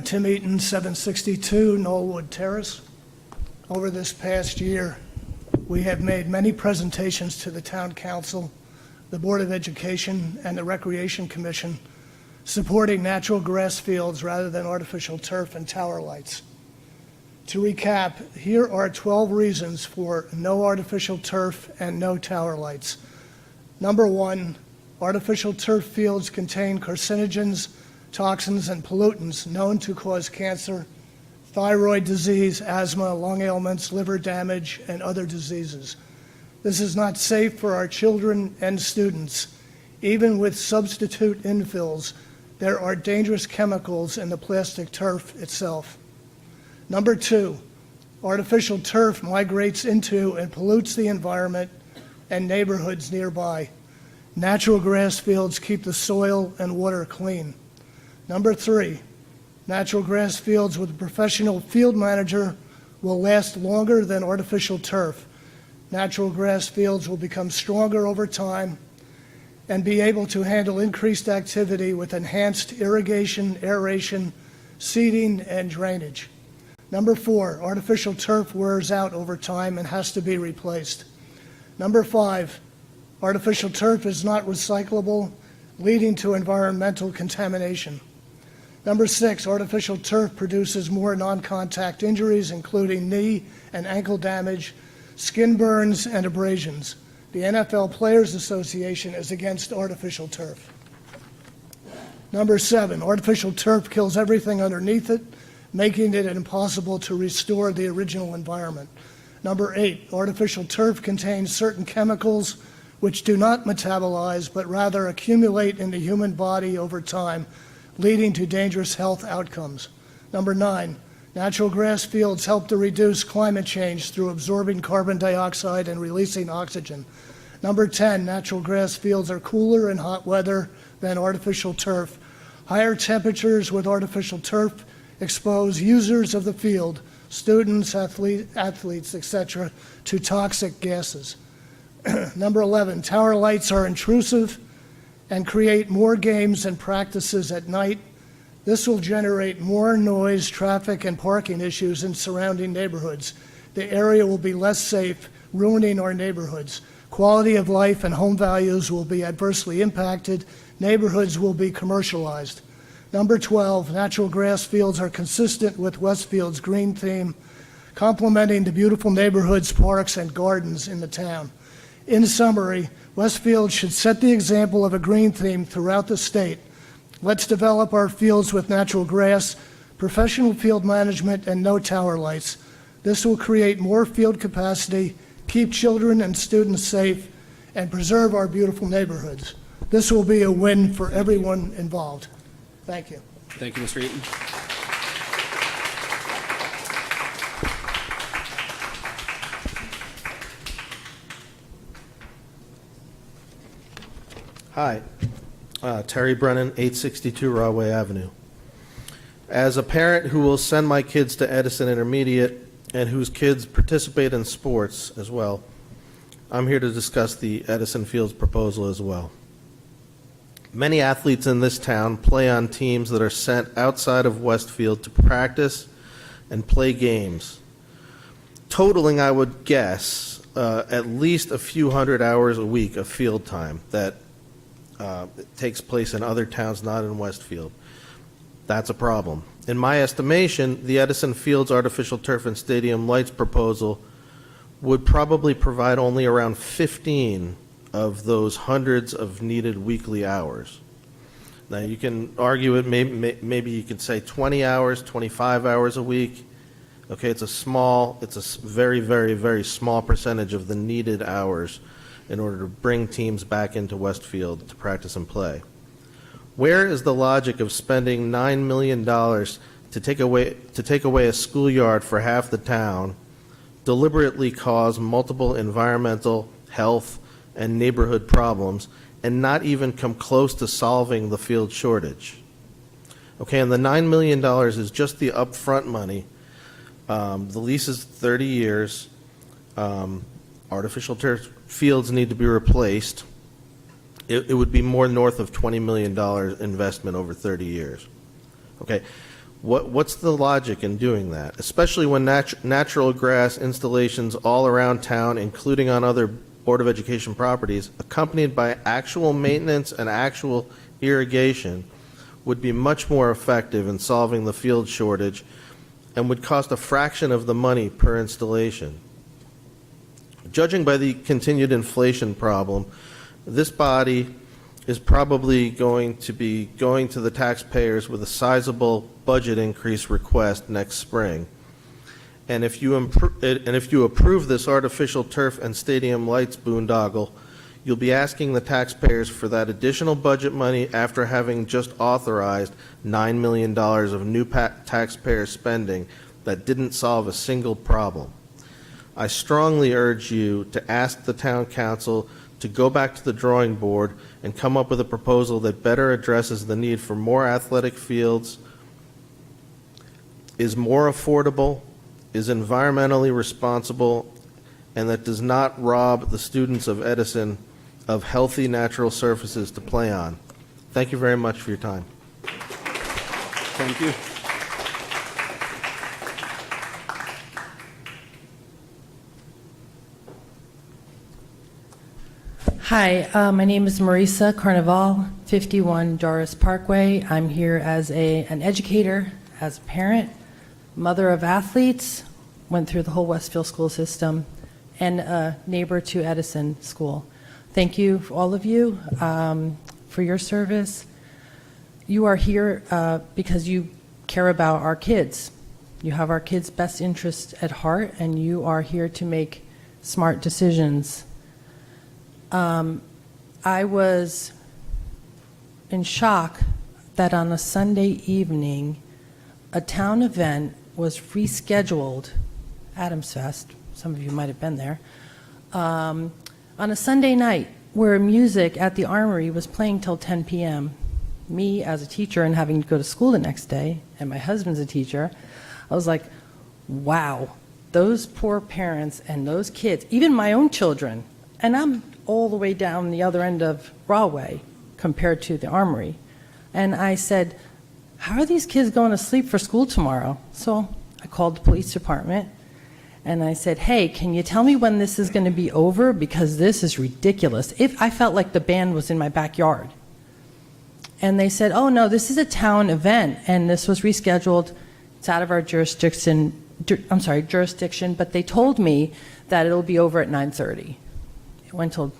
Tim Eaton, 762 Knollwood Terrace. Over this past year, we have made many presentations to the Town Council, the Board of Education, and the Recreation Commission supporting natural grass fields rather than artificial turf and tower lights. To recap, here are 12 reasons for no artificial turf and no tower lights. Number 1, artificial turf fields contain carcinogens, toxins, and pollutants known to cause cancer, thyroid disease, asthma, lung ailments, liver damage, and other diseases. This is not safe for our children and students. Even with substitute infills, there are dangerous chemicals in the plastic turf itself. Number 2, artificial turf migrates into and pollutes the environment and neighborhoods nearby. Natural grass fields keep the soil and water clean. Number 3, natural grass fields with a professional field manager will last longer than artificial turf. Natural grass fields will become stronger over time and be able to handle increased activity with enhanced irrigation, aeration, seeding, and drainage. Number 4, artificial turf wears out over time and has to be replaced. Number 5, artificial turf is not recyclable, leading to environmental contamination. Number 6, artificial turf produces more non-contact injuries, including knee and ankle damage, skin burns, and abrasions. The NFL Players Association is against artificial turf. Number 7, artificial turf kills everything underneath it, making it impossible to restore the original environment. Number 8, artificial turf contains certain chemicals which do not metabolize, but rather accumulate in the human body over time, leading to dangerous health outcomes. Number 9, natural grass fields help to reduce climate change through absorbing carbon dioxide and releasing oxygen. Number 10, natural grass fields are cooler in hot weather than artificial turf. Higher temperatures with artificial turf expose users of the field, students, athletes, etc., to toxic gases. Number 11, tower lights are intrusive and create more games and practices at night. This will generate more noise, traffic, and parking issues in surrounding neighborhoods. The area will be less safe, ruining our neighborhoods. Quality of life and home values will be adversely impacted. Neighborhoods will be commercialized. Number 12, natural grass fields are consistent with Westfield's green theme, complementing the beautiful neighborhoods, parks, and gardens in the town. In summary, Westfield should set the example of a green theme throughout the state. Let's develop our fields with natural grass, professional field management, and no tower lights. This will create more field capacity, keep children and students safe, and preserve our beautiful neighborhoods. This will be a win for everyone involved. Thank you. Thank you, Mr. Eaton. Hi, Terry Brennan, 862 Rahway Avenue. As a parent who will send my kids to Edison Intermediate and whose kids participate in sports as well, I'm here to discuss the Edison Fields proposal as well. Many athletes in this town play on teams that are sent outside of Westfield to practice and play games, totaling, I would guess, at least a few hundred hours a week of field time that takes place in other towns not in Westfield. That's a problem. In my estimation, the Edison Fields artificial turf and stadium lights proposal would probably provide only around 15 of those hundreds of needed weekly hours. Now, you can argue it, maybe you could say 20 hours, 25 hours a week, Okay, it's a very, very, very small percentage of the needed hours in order to bring teams back into Westfield to practice and play. Where is the logic of spending $9 million to take away a schoolyard for half the town, deliberately cause multiple environmental, health, and neighborhood problems, and not even come close to solving the field shortage? Okay, and the $9 million is just the upfront money. The lease is 30 years. Artificial turf fields need to be replaced. It would be more north of $20 million investment over 30 years. Okay, what's the logic in doing that? Especially when natural grass installations all around town, including on other Board of Education properties, accompanied by actual maintenance and actual irrigation, would be much more effective in solving the field shortage and would cost a fraction of the money per installation. Judging by the continued inflation problem, this body is probably going to be going to the taxpayers with a sizable budget increase request next spring. And if you approve this artificial turf and stadium lights boondoggle, you'll be asking the taxpayers for that additional budget money after having just authorized $9 million of new taxpayer spending that didn't solve a single problem. I strongly urge you to ask the town council to go back to the drawing board and come up with a proposal that better addresses the need for more athletic fields, is more affordable, is environmentally responsible, and that does not rob the students of Edison of healthy natural surfaces to play on. Thank you very much for your time. Thank you. Hi, my name is Marisa Carnival, 51 Doris Parkway. I'm here as an educator, as a parent, mother of athletes, went through the whole Westfield school system, and a neighbor to Edison School. Thank you, all of you, for your service. You are here because you care about our kids. You have our kids' best interests at heart, and you are here to make smart decisions. I was in shock that on a Sunday evening, a town event was rescheduled, Adams Fest, some of you might have been there, on a Sunday night where music at the Armory was playing till 10 p.m. Me as a teacher and having to go to school the next day, and my husband's a teacher, I was like, wow, those poor parents and those kids, even my own children, and I'm all the way down the other end of Rahway compared to the Armory. And I said, how are these kids going to sleep for school tomorrow? So I called the police department and I said, hey, can you tell me when this is going to be over? Because this is ridiculous. I felt like the band was in my backyard. And they said, oh no, this is a town event and this was rescheduled. It's out of our jurisdiction, but they told me that it'll be over at 9:30. It went till,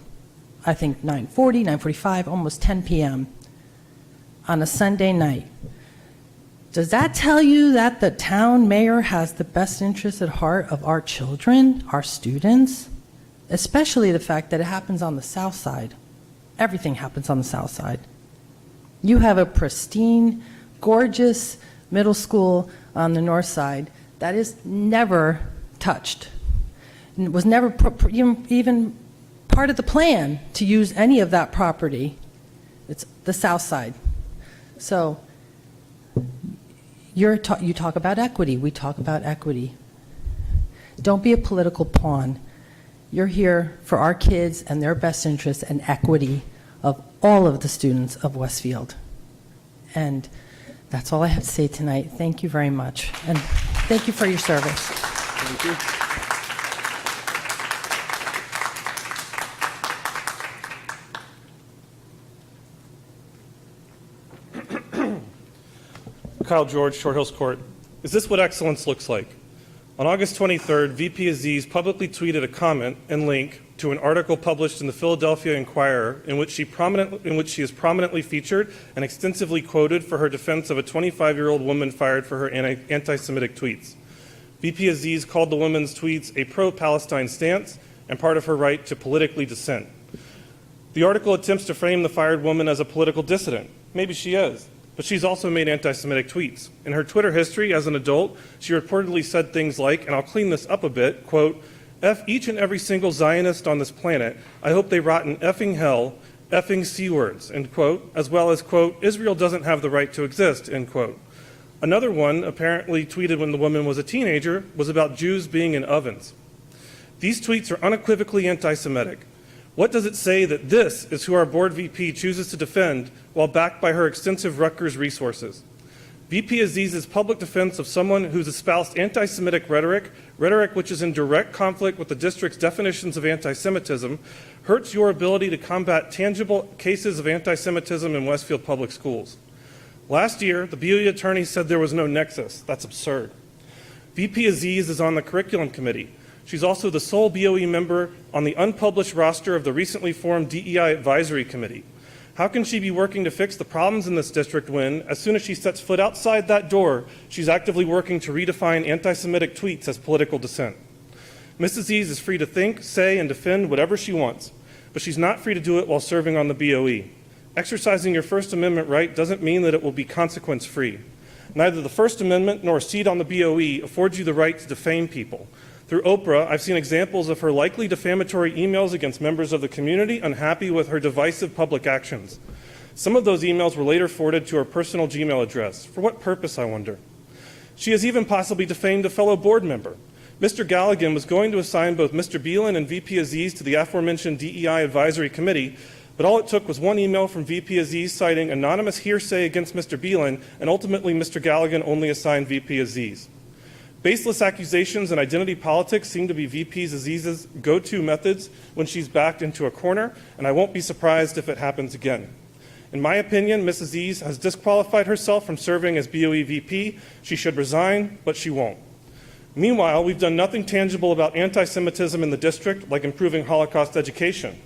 I think, 9:40, 9:45, almost 10 p.m. on a Sunday night. Does that tell you that the town mayor has the best interest at heart of our children, our students? Especially the fact that it happens on the south side. Everything happens on the south side. You have a pristine, gorgeous middle school on the north side that is never touched. It was never even part of the plan to use any of that property. It's the south side. So you talk about equity. We talk about equity. Don't be a political pawn. You're here for our kids and their best interests and equity of all of the students of Westfield. And that's all I have to say tonight. Thank you very much. And thank you for your service. Thank you. Kyle George, Short Hills Court. Is this what excellence looks like? On August 23rd, VP Aziz publicly tweeted a comment and link to an article published in the Philadelphia Inquirer in which she is prominently featured and extensively quoted for her defense of a 25-year-old woman fired for her anti-Semitic tweets. VP Aziz called the woman's tweets a pro-Palestine stance and part of her right to politically dissent. The article attempts to frame the fired woman as a political dissident. Maybe she is, but she's also made anti-Semitic tweets. In her Twitter history as an adult, she reportedly said things like, and I'll clean this up a bit, quote, "F each and every single Zionist on this planet. I hope they rot in effing hell, effing C words," end quote, as well as, quote, "Israel doesn't have the right to exist," end quote. Another one, apparently tweeted when the woman was a teenager, was about Jews being in ovens. These tweets are unequivocally anti-Semitic. What does it say that this is who our board VP chooses to defend while backed by her extensive Rutgers resources? VP Aziz's public defense of someone who's espoused anti-Semitic rhetoric which is in direct conflict with the district's definitions of anti-Semitism, hurts your ability to combat tangible cases of anti-Semitism in Westfield Public Schools. Last year, the BOE attorney said there was no nexus. That's absurd. VP Aziz is on the curriculum committee. She's also the sole BOE member on the unpublished roster of the recently formed DEI Advisory Committee. How can she be working to fix the problems in this district when, as soon as she sets foot outside that door, she's actively working to redefine anti-Semitic tweets as political dissent? Ms. Aziz is free to think, say, and defend whatever she wants, but she's not free to do it while serving on the BOE. Exercising your First Amendment right doesn't mean that it will be consequence-free. Neither the First Amendment nor a seat on the BOE affords you the right to defame people. Through Oprah, I've seen examples of her likely defamatory emails against members of the community unhappy with her divisive public actions. Some of those emails were later forwarded to her personal Gmail address. For what purpose, I wonder? She has even possibly defamed a fellow board member. Mr. Galligan was going to assign both Mr. Beelan and VP Aziz to the aforementioned DEI Advisory Committee, but all it took was one email from VP Aziz citing anonymous hearsay against Mr. Beelan, and ultimately Mr. Galligan only assigned VP Aziz. Baseless accusations and identity politics seem to be VP Aziz's go-to methods when she's backed into a corner, and I won't be surprised if it happens again. In my opinion, Ms. Aziz has disqualified herself from serving as BOE VP. She should resign, but she won't. Meanwhile, we've done nothing tangible about anti-Semitism in the district, like improving Holocaust education,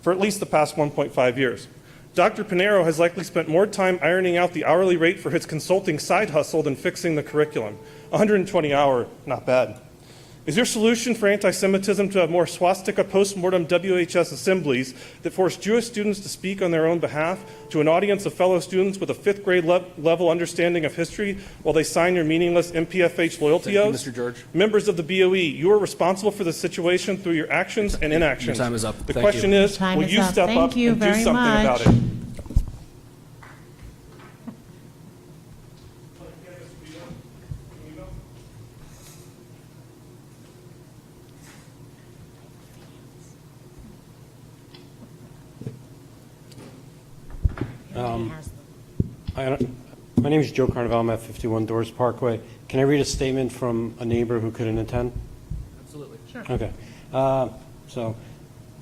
for at least the past 1.5 years. Dr. Pinero has likely spent more time ironing out the hourly rate for his consulting side hustle than fixing the curriculum. 120 hour, not bad. Is your solution for anti-Semitism to have more swastika post-mortem WHS assemblies that force Jewish students to speak on their own behalf to an audience of fellow students with a fifth grade level understanding of history while they sign your meaningless MPFH loyalty oaths? Thank you, Mr. George. Members of the BOE, you are responsible for the situation through your actions and inactions. Your time is up. The Thank question you. is, Time will is you up. step Thank up you and do very something much. about it? My name is Joe Carnival. I'm at 51 Doors Parkway. Can I read a statement from a neighbor who couldn't attend? Absolutely. Sure. Okay. So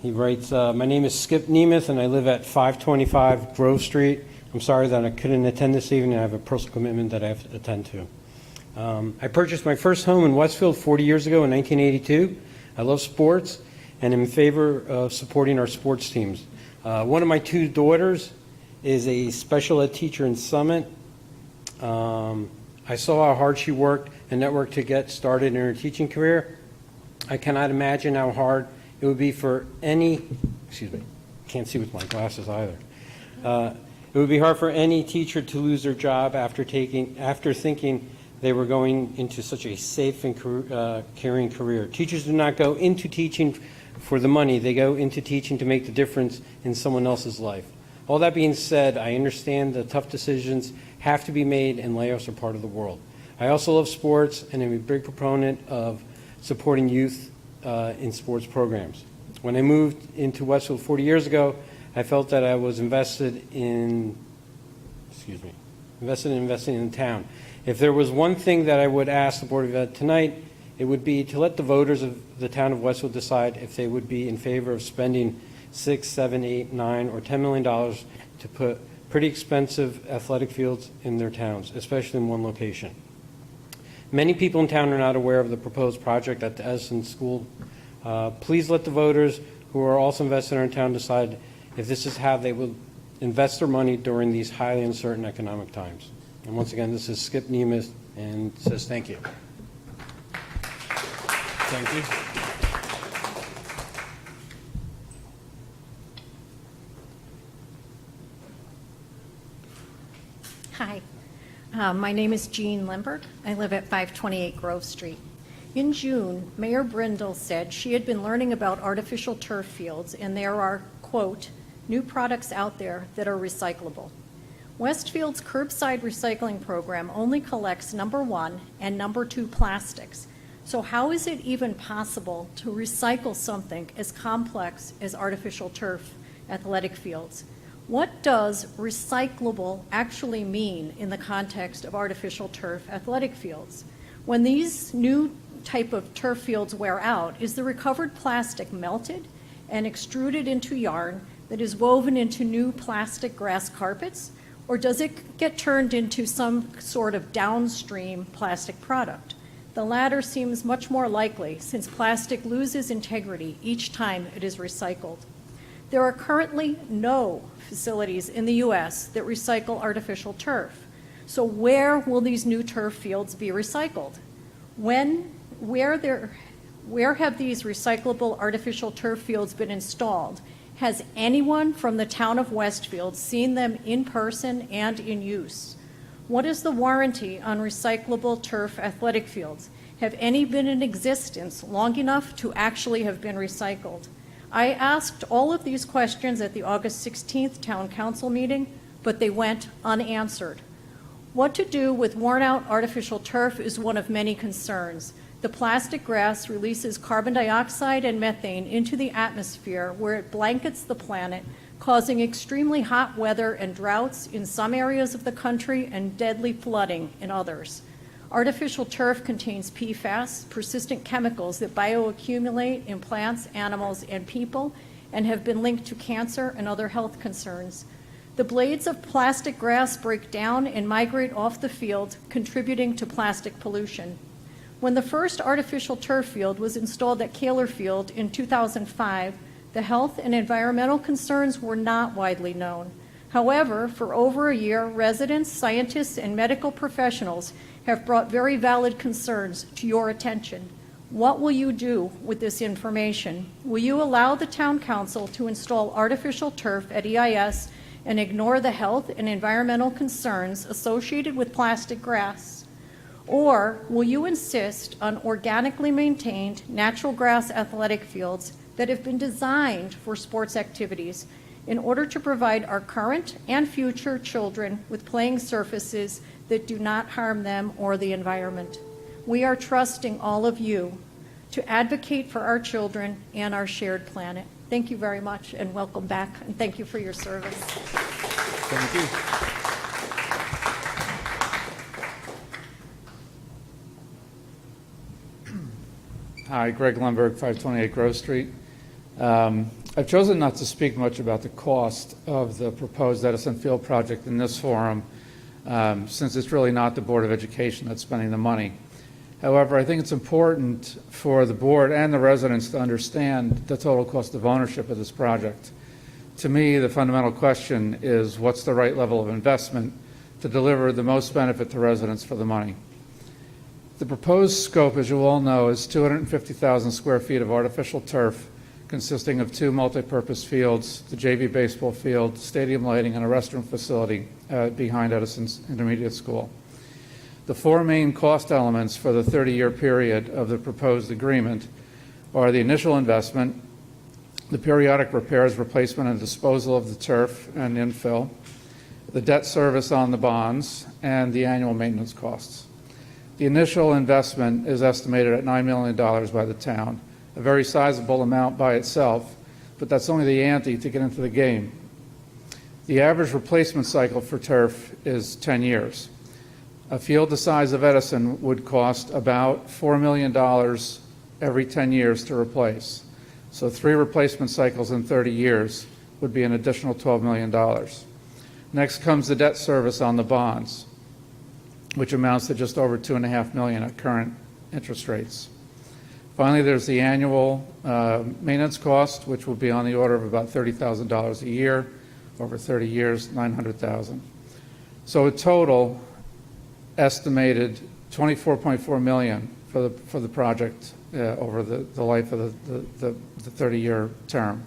he writes, my name is Skip Nemeth, and I live at 525 Grove Street. I'm sorry that I couldn't attend this evening. I have a personal commitment that I have to attend to. I purchased my first home in Westfield 40 years ago in 1982. I love sports and am in favor of supporting our sports teams. One of my two daughters is a special ed teacher in Summit. I saw how hard she worked and networked to get started in her teaching career. I cannot imagine how hard it would be for any, can't see with my glasses either. It would be hard for any teacher to lose their job after thinking they were going into such a safe and caring career. Teachers do not go into teaching for the money. They go into teaching to make the difference in someone else's life. All that being said, I understand the tough decisions have to be made and layoffs are part of the world. I also love sports and am a big proponent of supporting youth in sports programs. When I moved into Westfield 40 years ago, I felt that I was invested in investing in the town. If there was one thing that I would ask the Board of Ed tonight, it would be to let the voters of the town of Westfield decide if they would be in favor of spending $6, $7, $8, $9, or $10 million to put pretty expensive athletic fields in their towns, especially in one location. Many people in town are not aware of the proposed project at the Edison School. Please let the voters who are also invested in our town decide if this is how they will invest their money during these highly uncertain economic times. And once again, this is Skip Nemeth, and says thank you. Thank you. Hi, my name is Jean Limberg. I live at 528 Grove Street. In June, Mayor Brindle said she had been learning about artificial turf fields, and there are, quote, new products out there that are recyclable. Westfield's curbside recycling program only collects number 1 and number 2 plastics. So how is it even possible to recycle something as complex as artificial turf athletic fields? What does recyclable actually mean in the context of artificial turf athletic fields? When these new type of turf fields wear out, is the recovered plastic melted and extruded into yarn that is woven into new plastic grass carpets? Or does it get turned into some sort of downstream plastic product? The latter seems much more likely, since plastic loses integrity each time it is recycled. There are currently no facilities in the U.S. that recycle artificial turf. So where will these new turf fields be recycled? Where have these recyclable artificial turf fields been installed? Has anyone from the town of Westfield seen them in person and in use? What is the warranty on recyclable turf athletic fields? Have any been in existence long enough to actually have been recycled? I asked all of these questions at the August 16th Town Council meeting, but they went unanswered. What to do with worn-out artificial turf is one of many concerns. The plastic grass releases carbon dioxide and methane into the atmosphere, where it blankets the planet, causing extremely hot weather and droughts in some areas of the country and deadly flooding in others. Artificial turf contains PFAS, persistent chemicals that bioaccumulate in plants, animals, and people, and have been linked to cancer and other health concerns. The blades of plastic grass break down and migrate off the field, contributing to plastic pollution. When the first artificial turf field was installed at Kaler Field in 2005, the health and environmental concerns were not widely known. However, for over a year, residents, scientists, and medical professionals have brought very valid concerns to your attention. What will you do with this information? Will you allow the Town Council to install artificial turf at EIS and ignore the health and environmental concerns associated with plastic grass? Or will you insist on organically maintained natural grass athletic fields that have been designed for sports activities in order to provide our current and future children with playing surfaces that do not harm them or the environment? We are trusting all of you to advocate for our children and our shared planet. Thank you very much, and welcome back, and thank you for your service. Thank you. Hi, Greg Lundberg, 528 Grove Street. I've chosen not to speak much about the cost of the proposed Edison Field project in this forum, since it's really not the Board of Education that's spending the money. However, I think it's important for the board and the residents to understand the total cost of ownership of this project. To me, the fundamental question is, what's the right level of investment to deliver the most benefit to residents for the money? The proposed scope, as you all know, is 250,000 square feet of artificial turf consisting of 2 multi-purpose fields, the JV baseball field, stadium lighting, and a restroom facility behind Edison's intermediate school. The 4 main cost elements for the 30-year period of the proposed agreement are the initial investment, the periodic repairs, replacement, and disposal of the turf and infill, the debt service on the bonds, and the annual maintenance costs. The initial investment is estimated at $9 million by the town, a very sizable amount by itself, but that's only the ante to get into the game. The average replacement cycle for turf is 10 years. A field the size of Edison would cost about $4 million every 10 years to replace. So 3 replacement cycles in 30 years would be an additional $12 million. Next comes the debt service on the bonds, which amounts to just over $2.5 million at current interest rates. Finally, there's the annual maintenance cost, which will be on the order of about $30,000 a year. Over 30 years, $900,000. So a total estimated $24.4 million for the project over the life of the 30-year term.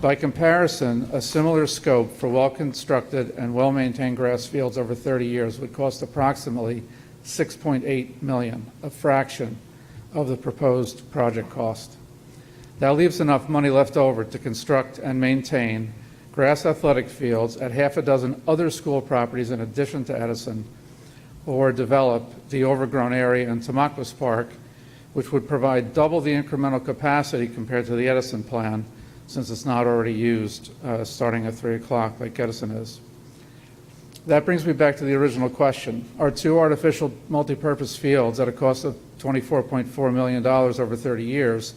By comparison, a similar scope for well-constructed and well-maintained grass fields over 30 years would cost approximately $6.8 million, a fraction of the proposed project cost. That leaves enough money left over to construct and maintain grass athletic fields at half a dozen other school properties in addition to Edison, or develop the overgrown area in Tamaulipas Park, which would provide double the incremental capacity compared to the Edison plan, since it's not already used starting at 3 o'clock like Edison is. That brings me back to the original question. Are two artificial multipurpose fields at a cost of $24.4 million over 30 years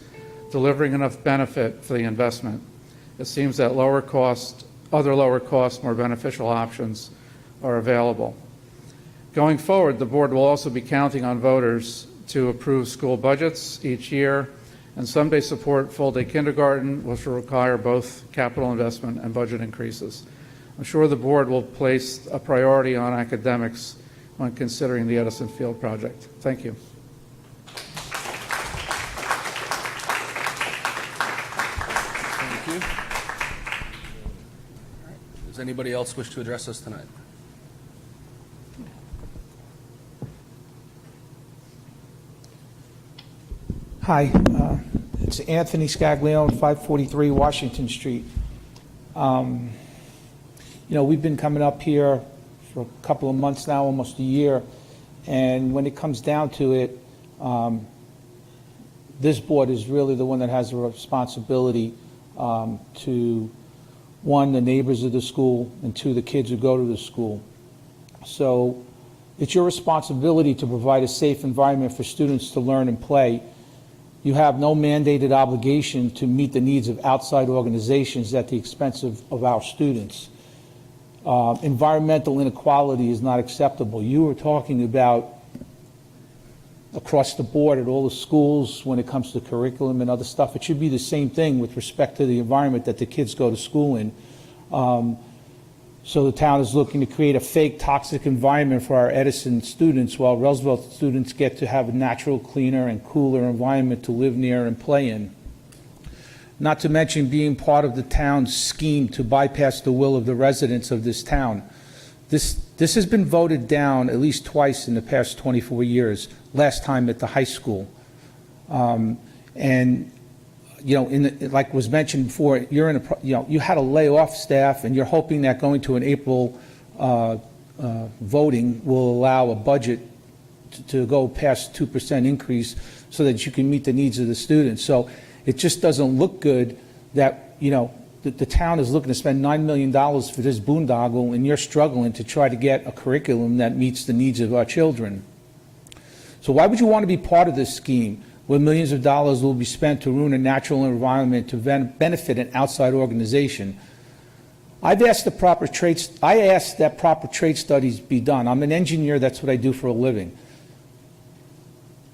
delivering enough benefit for the investment? It seems that other lower cost, more beneficial options are available. Going forward, the board will also be counting on voters to approve school budgets each year and someday support full-day kindergarten, which will require both capital investment and budget increases. I'm sure the board will place a priority on academics when considering the Edison Field project. Thank you. Thank you. All right. Does anybody else wish to address us tonight? Hi, it's Anthony Scaglione, 543 Washington Street. We've been coming up here for a couple of months now, almost a year, and when it comes down to it, this board is really the one that has the responsibility to, one, the neighbors of the school, and two, the kids who go to the school. So it's your responsibility to provide a safe environment for students to learn and play. You have no mandated obligation to meet the needs of outside organizations at the expense of our students. Environmental inequality is not acceptable. You were talking about across the board at all the schools when it comes to curriculum and other stuff. It should be the same thing with respect to the environment that the kids go to school in. So the town is looking to create a fake toxic environment for our Edison students, while Roosevelt students get to have a natural, cleaner, and cooler environment to live near and play in. Not to mention being part of the town's scheme to bypass the will of the residents of this town. This has been voted down at least twice in the past 24 years, last time at the high school. Like was mentioned before, you had to lay off staff, and you're hoping that going to an April voting will allow a budget to go past 2% increase so that you can meet the needs of the students. So it just doesn't look good that, the town is looking to spend $9 million for this boondoggle, and you're struggling to try to get a curriculum that meets the needs of our children. So why would you want to be part of this scheme where millions of dollars will be spent to ruin a natural environment to benefit an outside organization? I asked that proper trade studies be done. I'm an engineer, that's what I do for a living.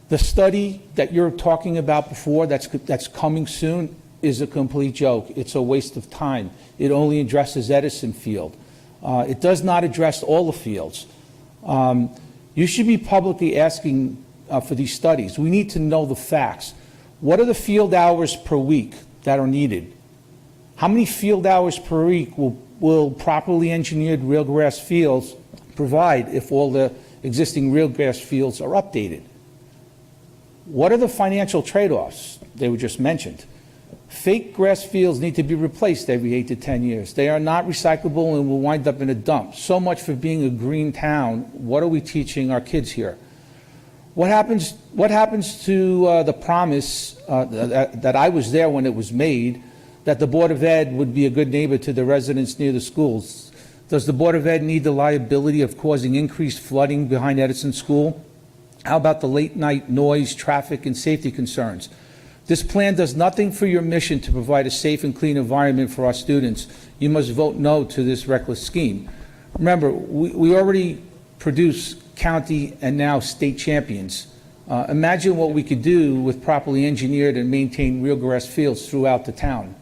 The study that you're talking about before that's coming soon is a complete joke. It's a waste of time. It only addresses Edison Field. It does not address all the fields. You should be publicly asking for these studies. We need to know the facts. What are the field hours per week that are needed? How many field hours per week will properly engineered real grass fields provide if all the existing real grass fields are updated? What are the financial trade-offs? They were just mentioned. Fake grass fields need to be replaced every 8 to 10 years. They are not recyclable and will wind up in a dump. So much for being a green town. What are we teaching our kids here? What happens to the promise that I was there when it was made, that the Board of Ed would be a good neighbor to the residents near the schools? Does the Board of Ed need the liability of causing increased flooding behind Edison School? How about the late night noise, traffic, and safety concerns? This plan does nothing for your mission to provide a safe and clean environment for our students. You must vote no to this reckless scheme. Remember, we already produce county and now state champions. Imagine what we could do with properly engineered and maintained real grass fields throughout the town.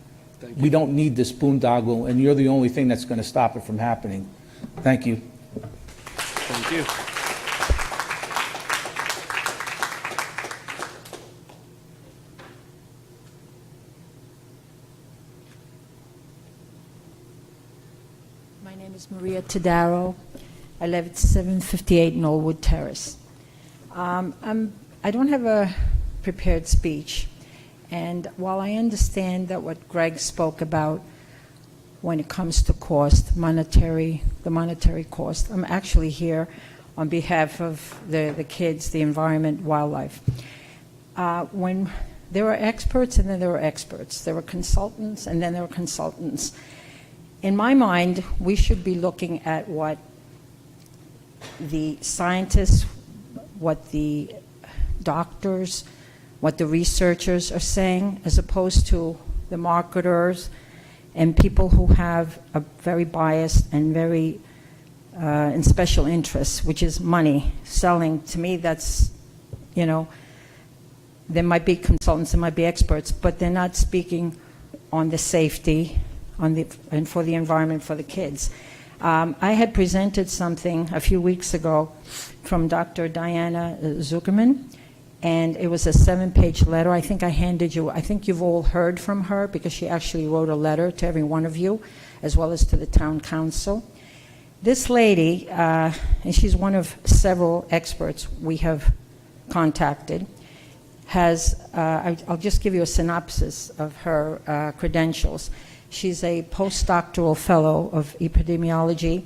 We don't need this boondoggle, and you're the only thing that's going to stop it from happening. Thank you. Thank you. name is Maria Tadaro. I live at 758 Knollwood Terrace. I don't have a prepared speech, and while I understand that what Greg spoke about when it comes to cost, the monetary cost, I'm actually here on behalf of the kids, the environment, wildlife. When there are experts and then there are experts, there are consultants and then there are consultants. In my mind, we should be looking at what the scientists, what the doctors, what the researchers are saying, as opposed to the marketers and people who have a very biased and very in special interests, which is money, selling. To me, that's, there might be consultants, there might be experts, but they're not speaking on the safety and for the environment for the kids. I had presented something a few weeks ago from Dr. Diana Zuckerman, and it was a 7-page letter. I think I handed you, I think you've all heard from her because she actually wrote a letter to every one of you, as well as to the town council. This lady, and she's one of several experts we have contacted, has, I'll just give you a synopsis of her credentials. She's a postdoctoral fellow of epidemiology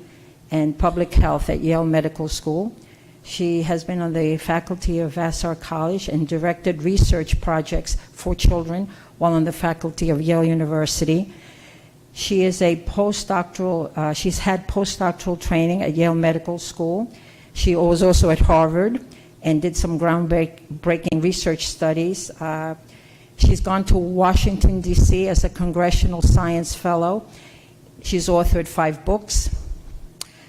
and public health at Yale Medical School. She has been on the faculty of Vassar College and directed research projects for children while on the faculty of Yale University. She is a postdoctoral, she's had postdoctoral training at Yale Medical School. She was also at Harvard and did some groundbreaking research studies. She's gone to Washington, D.C. as a Congressional Science Fellow. She's authored 5 books.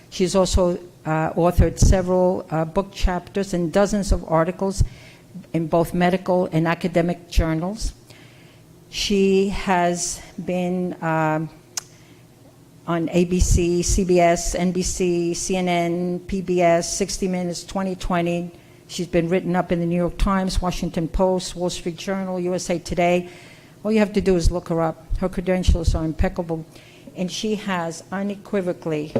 She's also authored several book chapters and dozens of articles in both medical and academic journals. She has been on ABC, CBS, NBC, CNN, PBS, 60 Minutes, 2020. She's been written up in the New York Times, Washington Post, Wall Street Journal, USA Today. All you have to do is look her up. Her credentials are impeccable. And she has unequivocally,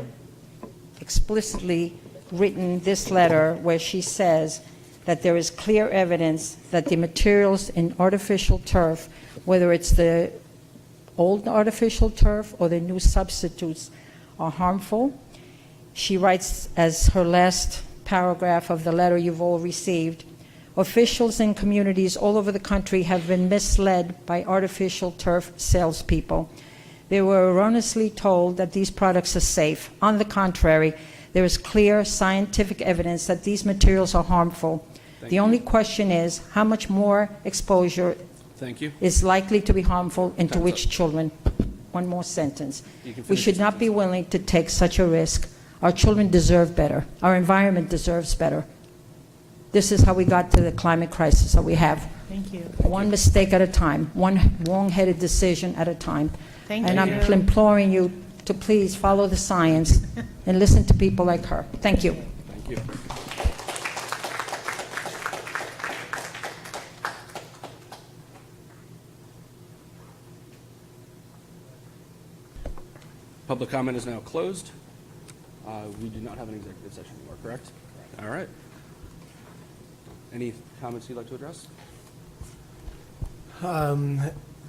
explicitly written this letter where she says that there is clear evidence that the materials in artificial turf, whether it's the old artificial turf or the new substitutes, are harmful. She writes as her last paragraph of the letter you've all received, officials in communities all over the country have been misled by artificial turf salespeople. They were erroneously told that these products are safe. On the contrary, there is clear scientific evidence that these materials are harmful. The only question is how much more exposure is likely to be harmful and to which children. One more sentence. We should not be willing to take such a risk. Our children deserve better. Our environment deserves better. This is how we got to the climate crisis that we have. Thank you. One mistake at a time, one wrong-headed decision at a time. Thank and you. I'm imploring you to please follow the science and listen to people like her. Thank you. Thank you. Public comment is now closed. We do not have an executive session anymore, correct? All right. Any comments you'd like to address?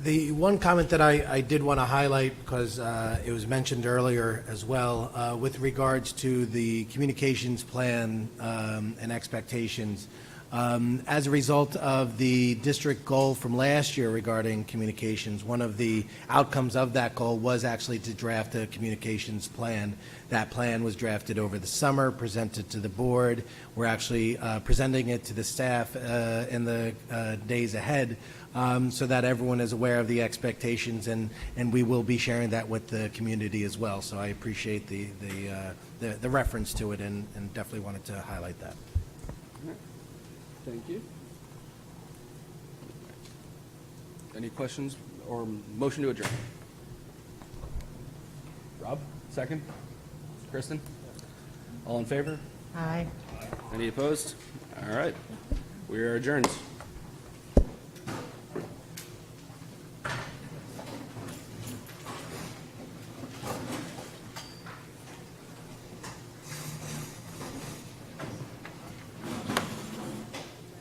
The one comment that I did want to highlight, because it was mentioned earlier as well, with regards to the communications plan and expectations. As a result of the district goal from last year regarding communications, one of the outcomes of that goal was actually to draft a communications plan. That plan was drafted over the summer, presented to the board. We're actually presenting it to the staff in the days ahead so that everyone is aware of the expectations, and we will be sharing that with the community as well. So I appreciate the reference to it and definitely wanted to highlight that. Thank you. Any questions or motion to adjourn? Rob, second? Kristen? All in favor? Aye. Any opposed? All right. We are adjourned.